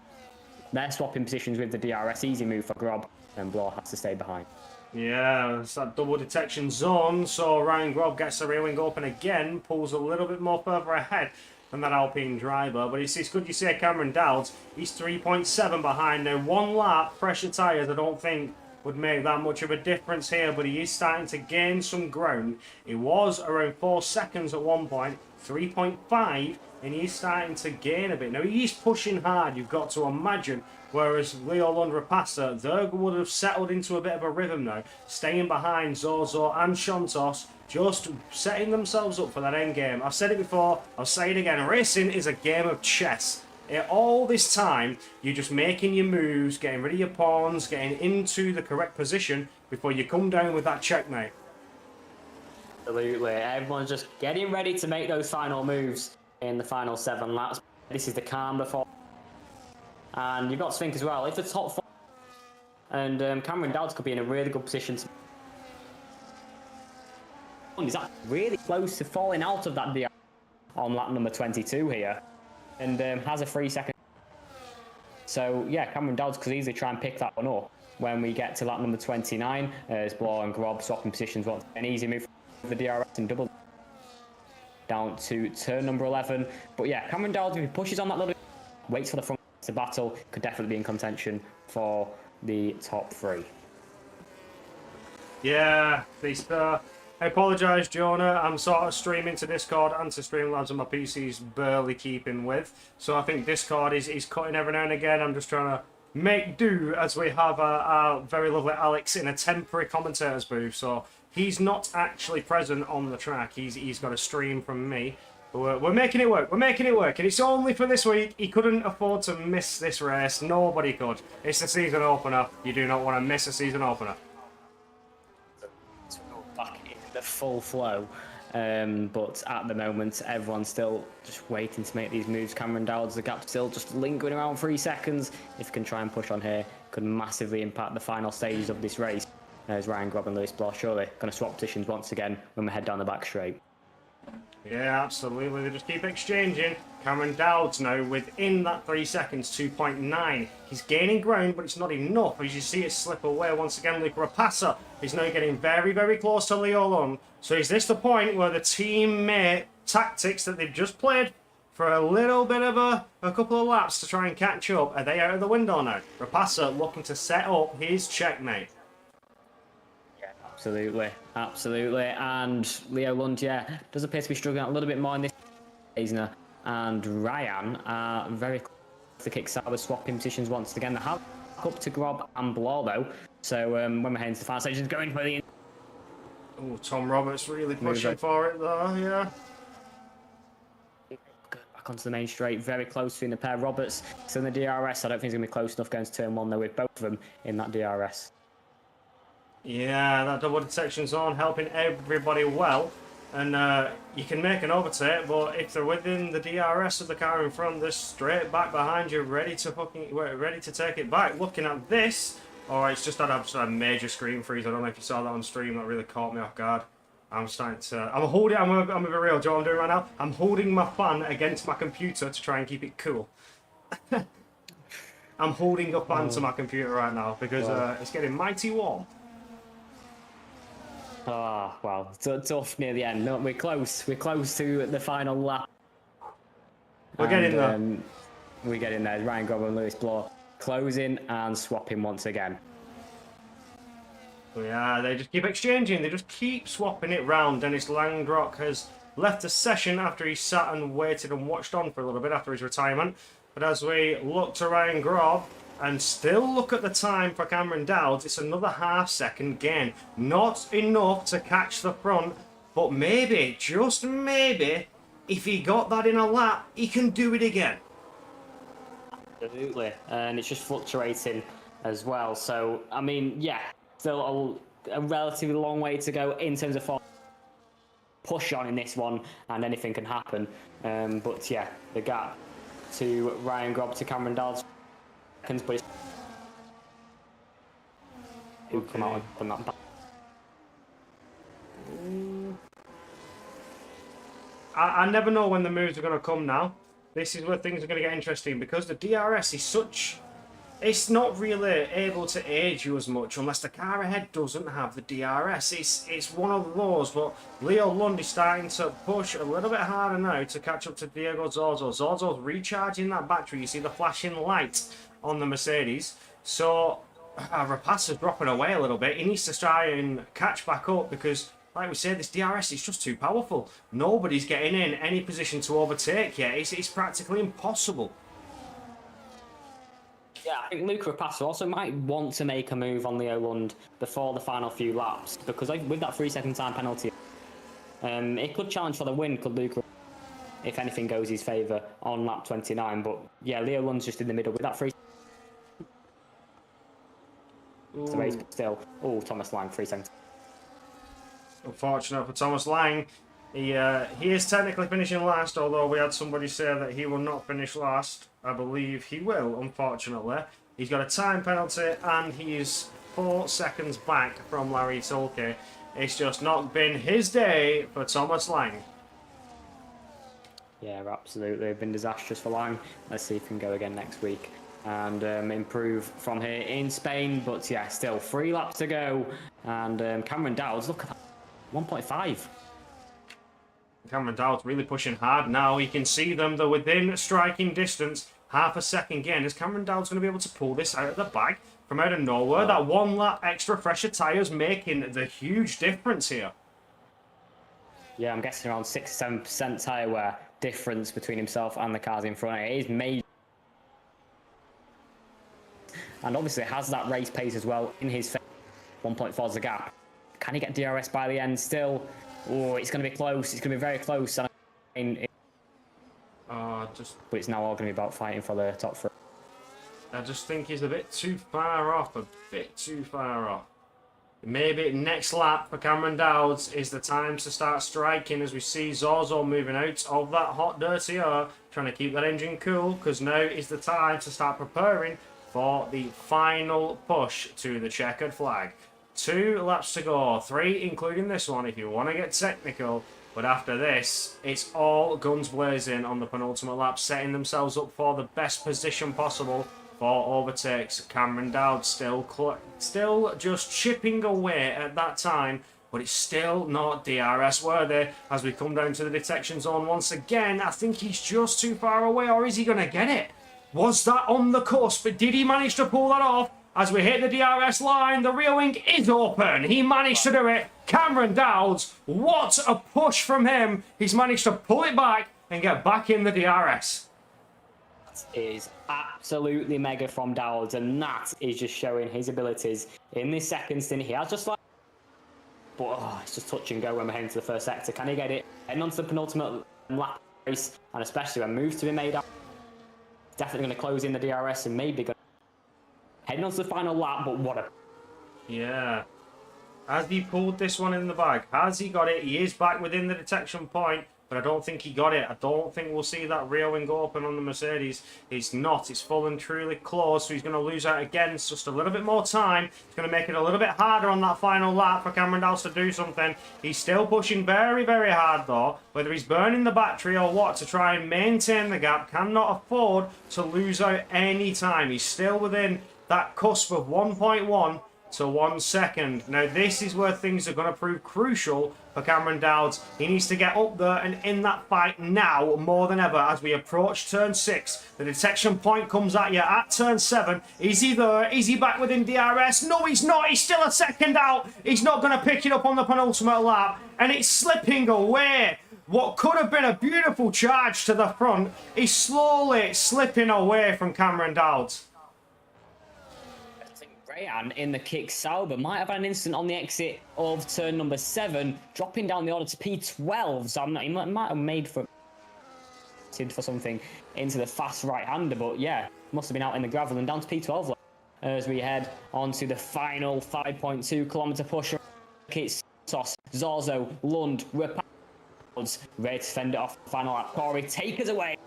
They're swapping positions with the DRS. Easy move for Grob, and Blow has to stay behind. Yeah, it's that double detection zone, so Ryan Grob gets the rear wing open again, pulls a little bit more further ahead than that Alpine driver, but it's good you say Cameron Dowds. He's 3.7 behind now. 1 lap, pressure tyres, I don't think would make that much of a difference here, but he is starting to gain some ground. It was around 4 seconds at one point, 3.5, and he's starting to gain a bit. Now, he's pushing hard, you've got to imagine, whereas Leo Lund Rapassa, they would have settled into a bit of a rhythm now, staying behind Zozo and Shontos, just setting themselves up for that end game. I've said it before, I'll say it again, racing is a game of chess. All this time, you're just making your moves, getting rid of your pawns, getting into the correct position before you come down with that checkmate. Absolutely. Everyone's just getting ready to make those final moves in the final 7 laps. This is the calm before. And you've got to think as well, if the top 4 and Cameron Dowds could be in a really good position to... He's really close to falling out of that DRS on lap number 22 here. And has a 3-second So yeah, Cameron Dowds could easily try and pick that one up when we get to lap number 29. As Bloor and Grob swapping positions once. An easy move for the DRS and double down to turn number 11. But yeah, Cameron Dowds, if he pushes on that little bit, waits for the front to battle, could definitely be in contention for the top 3. Yeah, I apologise, Jonah. I'm sort of streaming to Discord and to Streamlabs, and my PC's barely keeping with. So I think Discord is cutting every now and again. I'm just trying to make do as we have our very lovely Alex in a temporary commentator's booth. So he's not actually present on the track. He's got a stream from me. But we're making it work. We're making it work. And it's only for this week. He couldn't afford to miss this race. Nobody could. It's the season opener. You do not want to miss a season opener. Back in the full flow, but at the moment everyone's still just waiting to make these moves. Cameron Dowds, the gap still just lingering around 3 seconds. If he can try and push on here, could massively impact the final stages of this race. As Ryan Grob and Lewis Bloor surely going to swap positions once again when we head down the back straight. Yeah, absolutely. They just keep exchanging. Cameron Dowds now within that 3 seconds, 2.9. He's gaining ground, but it's not enough. As you see it slip away once again, Luke Rapassa is now getting very, very close to Leo Lund. So is this the point where the teammate tactics that they've just played for a little bit of a couple of laps to try and catch up, are they out of the window now? Rapassa looking to set up his checkmate. Absolutely, absolutely. And Leo Lund, yeah, does appear to be struggling a little bit more in this. Eisner and Ryan are very close to kick Sauber, swapping positions once again. They have up to Grob and Bloor though. So when we're heading to the final stage, he's going for the. Oh, Tom Roberts really pushing for it though, yeah. Back onto the main straight, very close between the pair. Roberts still in the DRS. I don't think he's going to be close enough going to turn 1 though, with both of them in that DRS. Yeah, that double detection zone helping everybody well. And you can make an overtake, but if they're within the DRS of the car in front, they're straight back behind you, ready to take it back. Looking at this, it's just had a major screen freeze. I don't know if you saw that on stream. That really caught me off guard. I'm gonna be real, Joe. I'm doing right now. I'm holding my fan against my computer to try and keep it cool. I'm holding a fan to my computer right now because it's getting mighty warm. Ah, well, tough near the end. No, we're close. We're close to the final lap. We're getting there. We're getting there. Ryan Grob and Lewis Bloor closing and swapping once again. Yeah, they just keep exchanging. They just keep swapping it round. Dennis Langrock has left the session after he sat and waited and watched on for a little bit after his retirement. But as we look to Ryan Grob, and still look at the time for Cameron Dowds, it's another half-second gain. Not enough to catch the front, but maybe, just maybe, if he got that in a lap, he can do it again. Absolutely, and it's just fluctuating as well. So, I mean, yeah, still a relatively long way to go in terms of form. Push on in this one, and anything can happen. But yeah, the gap to Ryan Grob to Cameron Dowds. But who come out from that back. I never know when the moves are going to come now. This is where things are going to get interesting because the DRS is such... It's not really able to aid you as much unless the car ahead doesn't have the DRS. It's one of those, but Leo Lund is starting to push a little bit harder now to catch up to Diego Zorzo. Zorzo's recharging that battery. You see the flashing light on the Mercedes. So Rapassa's dropping away a little bit. He needs to try and catch back up because, like we said, this DRS is just too powerful. Nobody's getting in any position to overtake yet. It's practically impossible. Yeah, I think Luke Rapassa also might want to make a move on Leo Lund before the final few laps because with that 3 second time penalty, it could challenge for the win, could Luke, if anything goes his favour on lap 29. But yeah, Leo Lund's just in the middle with that 3 the race, but still. Oh, Thomas Lang, 3 seconds. Unfortunate for Thomas Lang. He is technically finishing last, although we had somebody say that he will not finish last. I believe he will, unfortunately. He's got a time penalty and he's 4 seconds back from Larry Tulke. It's just not been his day for Thomas Lang. Yeah, absolutely. Been disastrous for Lang. Let's see if he can go again next week. and improve from here in Spain. But yeah, still 3 laps to go. And Cameron Dowds, look at that, 1.5. Cameron Dowds really pushing hard now. You can see them. They're within striking distance. Half a second again. Is Cameron Dowds going to be able to pull this out of the bag from out of nowhere? That 1 lap extra fresher tyres making the huge difference here. Yeah, I'm guessing around 6-7% tyre wear difference between himself and the cars in front. It is major. And obviously has that race pace as well in his favor. 1.4 is the gap. Can he get DRS by the end still? Oh, it's going to be close. It's going to be very close. But it's now all going to be about fighting for the top 3. I just think he's a bit too far off. A bit too far off. Maybe next lap for Cameron Dowds is the time to start striking, as we see Zorzo moving out of that hot, dirty air, trying to keep that engine cool, because now is the time to start preparing for the final push to the checkered flag. 2 laps to go, 3 including this one if you want to get technical. But after this, it's all guns blazing on the penultimate lap, setting themselves up for the best position possible for overtakes. Cameron Dowd still just chipping away at that time, but it's still not DRS worthy as we come down to the detection zone once again. I think he's just too far away, or is he going to get it? Was that on the cusp? Did he manage to pull that off? As we hit the DRS line, the rear wing is open. He managed to do it. Cameron Dowds, what a push from him. He's managed to pull it back and get back in the DRS. That is absolutely mega from Dowds, and that is just showing his abilities in this second stint. He has just like, but it's just touch and go when we're heading to the first sector. Can he get it? Heading on to the penultimate lap race, and especially when moves to be made up, definitely going to close in the DRS and maybe going heading on to the final lap. But what a... Yeah. Has he pulled this one in the bag? Has he got it? He is back within the detection point, but I don't think he got it. I don't think we'll see that rear wing open on the Mercedes. It's not. It's full and truly close, so he's going to lose out again. It's just a little bit more time. It's going to make it a little bit harder on that final lap for Cameron Dowds to do something. He's still pushing very, very hard, though. Whether he's burning the battery or what, to try and maintain the gap, cannot afford to lose out any time. He's still within that cusp of 1.1 to 1 second. Now, this is where things are going to prove crucial for Cameron Dowds. He needs to get up there and in that fight now more than ever as we approach turn 6. The detection point comes at you at turn 7. Is he there? Is he back within DRS? No, he's not. He's still a second out. He's not going to pick it up on the penultimate lap, and it's slipping away. What could have been a beautiful charge to the front is slowly slipping away from Cameron Dowds. And in the kick, Sauber might have had an incident on the exit of turn number 7, dropping down the order to P12. So he might have made for something into the fast right-hander, but yeah, must have been out in the gravel and down to P12 as we head on to the final 5.2 kilometre push. It's Zorzo, Lund, Rapads, ready to fend it off the final lap. Corey, take us away.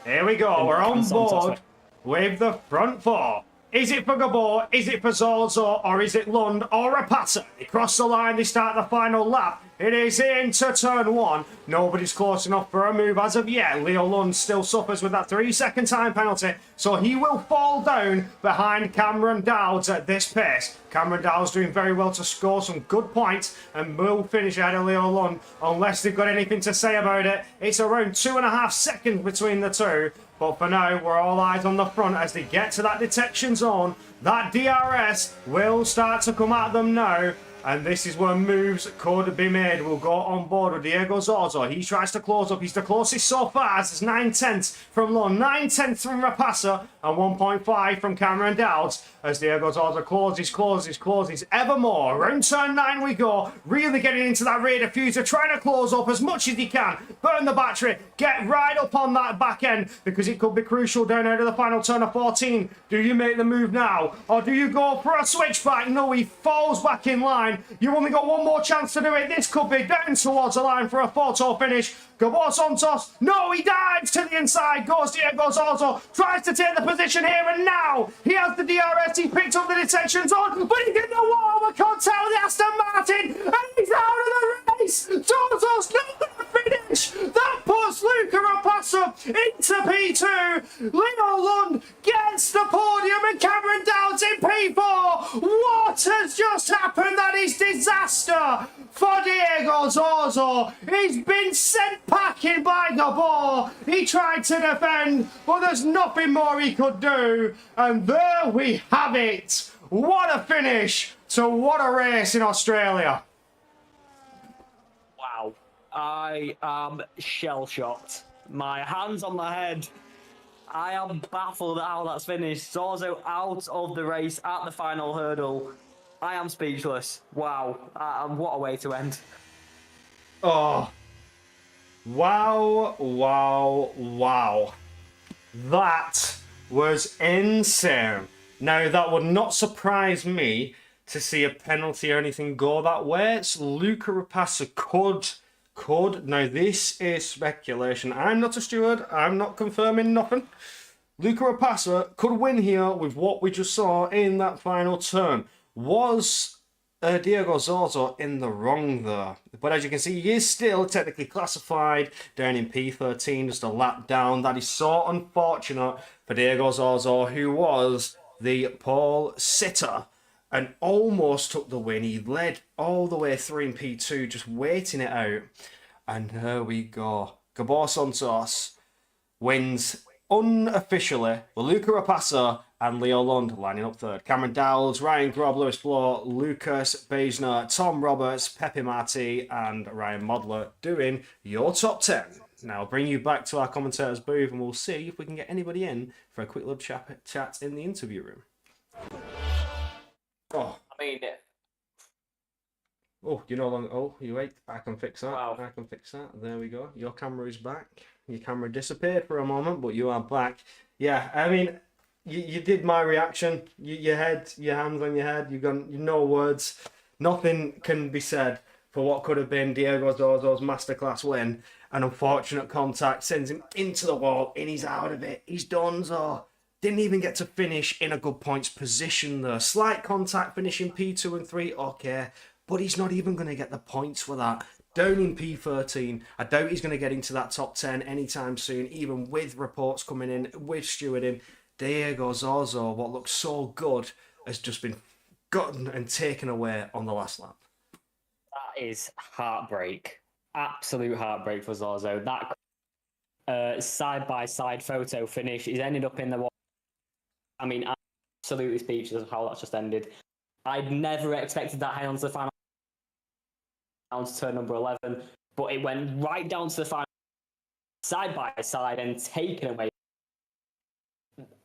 Here we go. We're on board with the front 4. Is it for Gabor, is it for Zorzo, or is it Lund or Rapata? They cross the line, they start the final lap. It is into turn 1. Nobody's close enough for a move as of yet. Leo Lund still suffers with that 3-second time penalty, so he will fall down behind Cameron Dowds at this pace. Cameron Dowds doing very well to score some good points and will finish ahead of Leo Lund unless they've got anything to say about it. It's around 2.5 seconds between the two. But for now, we're all eyes on the front as they get to that detection zone. That DRS will start to come at them now. And this is where moves could be made. We'll go on board with Diego Zorzo. He tries to close up. He's the closest so far. It's 9/10 from Lund, 9/10 from Rapasa, and 1.5 from Cameron Dowds. As Diego Zorzo closes evermore. Around turn 9 we go. Really getting into that rear diffuser. Trying to close up as much as he can. Burn the battery. Get right up on that back end because it could be crucial down out of the final turn of 14. Do you make the move now? Or do you go for a switchback? No, he falls back in line. You've only got one more chance to do it. This could be down towards the line for a photo finish. Gabor Santos. No, he dives to the inside. Goes Diego Zorzo. Tries to take the position here and now. He has the DRS. He picked up the detection zone, but he's in the wall. We can't tell the Aston Martin. And he's out of the race. Zorzo's not going to finish. That puts Luca Rapasa into P2. Leo Lund gets the podium and Cameron Downs in P4. What has just happened? That is disaster for Diego Zorzo. He's been sent packing by Gabor. He tried to defend, but there's nothing more he could do. And there we have it. What a finish to what a race in Australia. Wow. I am shell-shocked. My hands on my head. I am baffled at how that's finished. Zorzo out of the race at the final hurdle. I am speechless. Wow. What a way to end. Oh. Wow, wow, wow. That was insane. Now, that would not surprise me to see a penalty or anything go that way. It's Luca Rapassa could. Now, this is speculation. I'm not a steward. I'm not confirming nothing. Luca Rapassa could win here with what we just saw in that final turn. Was Diego Zorzo in the wrong there? But as you can see, he is still technically classified down in P13, just a lap down. That is so unfortunate for Diego Zorzo, who was the pole sitter and almost took the win. He led all the way through in P2, just waiting it out. And here we go. Gabor Santos wins unofficially with Luca Rapassa and Leo Lund lining up third. Cameron Dowles, Ryan Grob, Lewis Bloor, Lucas Beisner, Tom Roberts, Pepe Marti, and Ryan Modler doing your top 10. Now I'll bring you back to our commentators booth and we'll see if we can get anybody in for a quick little chat in the interview room. Oh. I mean, oh, you no longer. Oh, you wait. I can fix that. Wow. I can fix that. There we go. Your camera is back. Your camera disappeared for a moment, but you are back. Yeah, I mean, you did my reaction. Your head, your hands on your head. You no words. Nothing can be said for what could have been Diego Zorzo's masterclass win. An unfortunate contact sends him into the wall, and he's out of it. He's done so. Didn't even get to finish in a good points position there. Slight contact finishing P2 and 3, okay. But he's not even going to get the points for that. Down in P13, I doubt he's going to get into that top 10 anytime soon, even with reports coming in, with stewarding. Diego Zorzo, what looks so good, has just been gotten and taken away on the last lap. that is heartbreak. Absolute heartbreak for Zorzo. That side-by-side photo finish, he's ended up in the... I mean, absolutely speechless of how that's just ended. I'd never expected that high onto the final, down to turn number 11, but it went right down to the final, side by side, and taken away.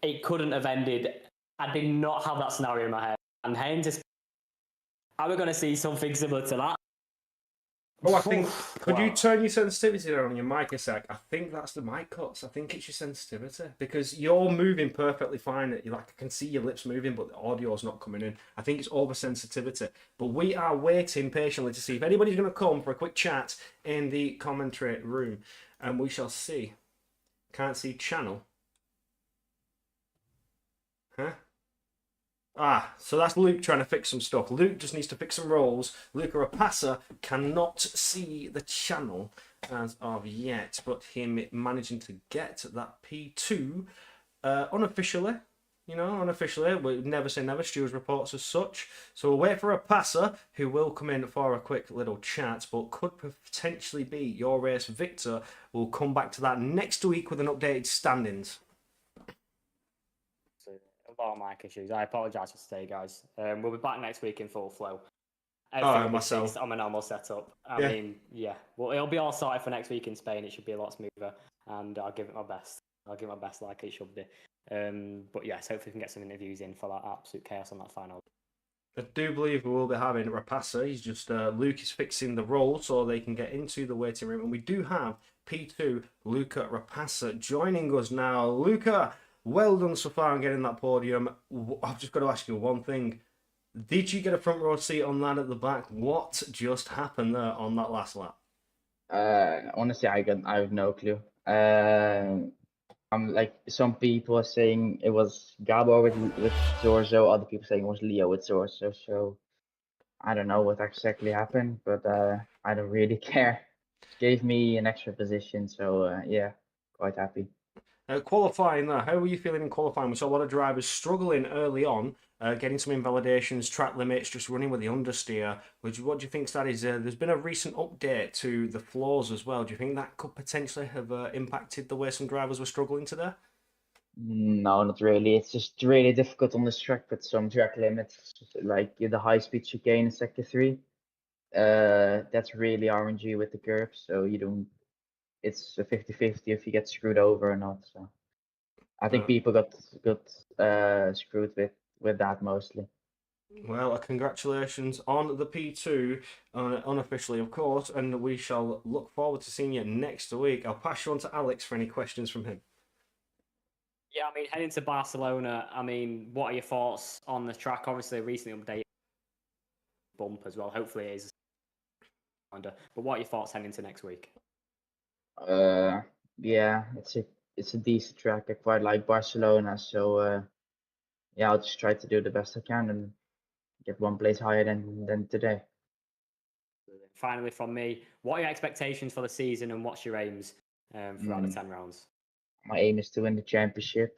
It couldn't have ended. I did not have that scenario in my head. And Haynes is... Are we going to see something similar to that? Oh, I think... Could you Wow. turn your sensitivity down on your mic a sec? I think that's the mic cuts. I think it's your sensitivity. Because you're moving perfectly fine. I can see your lips moving, but the audio's not coming in. I think it's oversensitivity. But we are waiting patiently to see if anybody's going to come for a quick chat in the commentary room. And we shall see. Can't see channel. Huh? Ah, so that's Luke trying to fix some stuff. Luke just needs to fix some rolls. Luca Rapassa cannot see the channel as of yet, but him managing to get that P2 unofficially. Unofficially. We never say never. Stu's reports as such. So we'll wait for Rapassa, who will come in for a quick little chat, but could potentially be your race victor. We'll come back to that next week with an updated standings. A lot of mic issues. I apologise for today, guys. We'll be back next week in full flow. Alright, Everything will be myself. fixed on my normal setup. I Yeah. mean, yeah. Well, it'll be all sorted for next week in Spain. It should be a lot smoother, and I'll give it my best. I'll give it my best like it should be. But yes, hopefully we can get some interviews in for that absolute chaos on that final. I do believe we will be having Rapassa. He's just Luke is fixing the roll so they can get into the waiting room, and we do have P2 Luca Rapassa joining us now. Luca, well done so far on getting that podium. I've just got to ask you one thing. Did you get a front row seat on that at the back? What just happened there on that last lap? Honestly, I have no clue. I'm like, some people are saying it was Gabo with Zorzo, other people saying it was Leo with Zorzo. So I don't know what exactly happened, but I don't really care. Gave me an extra position, so yeah, quite happy. Qualifying there, how were you feeling in qualifying? We saw a lot of drivers struggling early on, getting some invalidations, track limits, just running with the understeer. What do you think that is? There's been a recent update to the floors as well. Do you think that could potentially have impacted the way some drivers were struggling today? No, not really. It's just really difficult on this track with some track limits, like the high speed chicane in sector 3. That's really RNG with the curves, so you don't. It's a 50-50 if you get screwed over or not. So I think Uh, people got screwed with that mostly. well, congratulations on the P2, unofficially, of course, and we shall look forward to seeing you next week. I'll pass you on to Alex for any questions from him. Yeah, I mean, heading to Barcelona, I mean, what are your thoughts on the track? Obviously, recently updated bump as well. Hopefully, it is. But what are your thoughts heading into next week? Yeah, it's a decent track. I quite like Barcelona, so yeah, I'll just try to do the best I can and get one place higher than today. Finally, from me, what are your expectations for the season and what's your aims throughout the 10 rounds? My aim is to win the championship.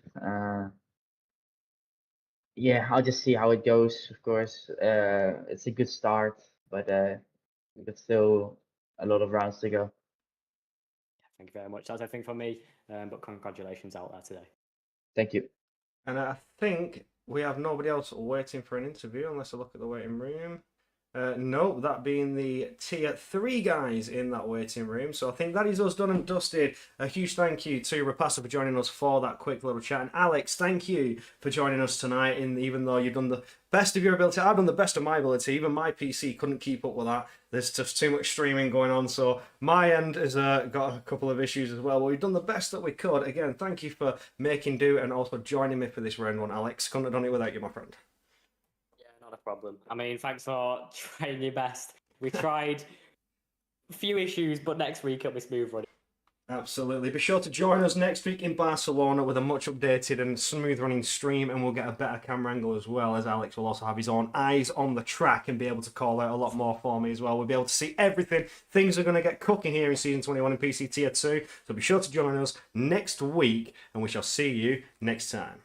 Yeah, I'll just see how it goes. Of course, it's a good start, but we've got still a lot of rounds to go. Thank you very much. That's everything from me, but congratulations out there today. Thank you. And I think we have nobody else waiting for an interview unless I look at the waiting room. No, that being the tier 3 guys in that waiting room. So I think that is us done and dusted. A huge thank you to Rapasa for joining us for that quick little chat. And Alex, thank you for joining us tonight. Even though you've done the best of your ability, I've done the best of my ability. Even my PC couldn't keep up with that. There's just too much streaming going on. So my end has got a couple of issues as well. But we've done the best that we could. Again, thank you for making do and also joining me for this round one, Alex. Couldn't have done it without you, my friend. Not a problem. I mean, thanks for trying your best. We tried a few issues, but next week it'll be smooth running. Absolutely. Be sure to join us next week in Barcelona with a much updated and smooth running stream, and we'll get a better camera angle as well, as Alex will also have his own eyes on the track and be able to call out a lot more for me as well. We'll be able to see everything. Things are going to get cooking here in Season 21 in PC Tier 2, so be sure to join us next week, and we shall see you next time.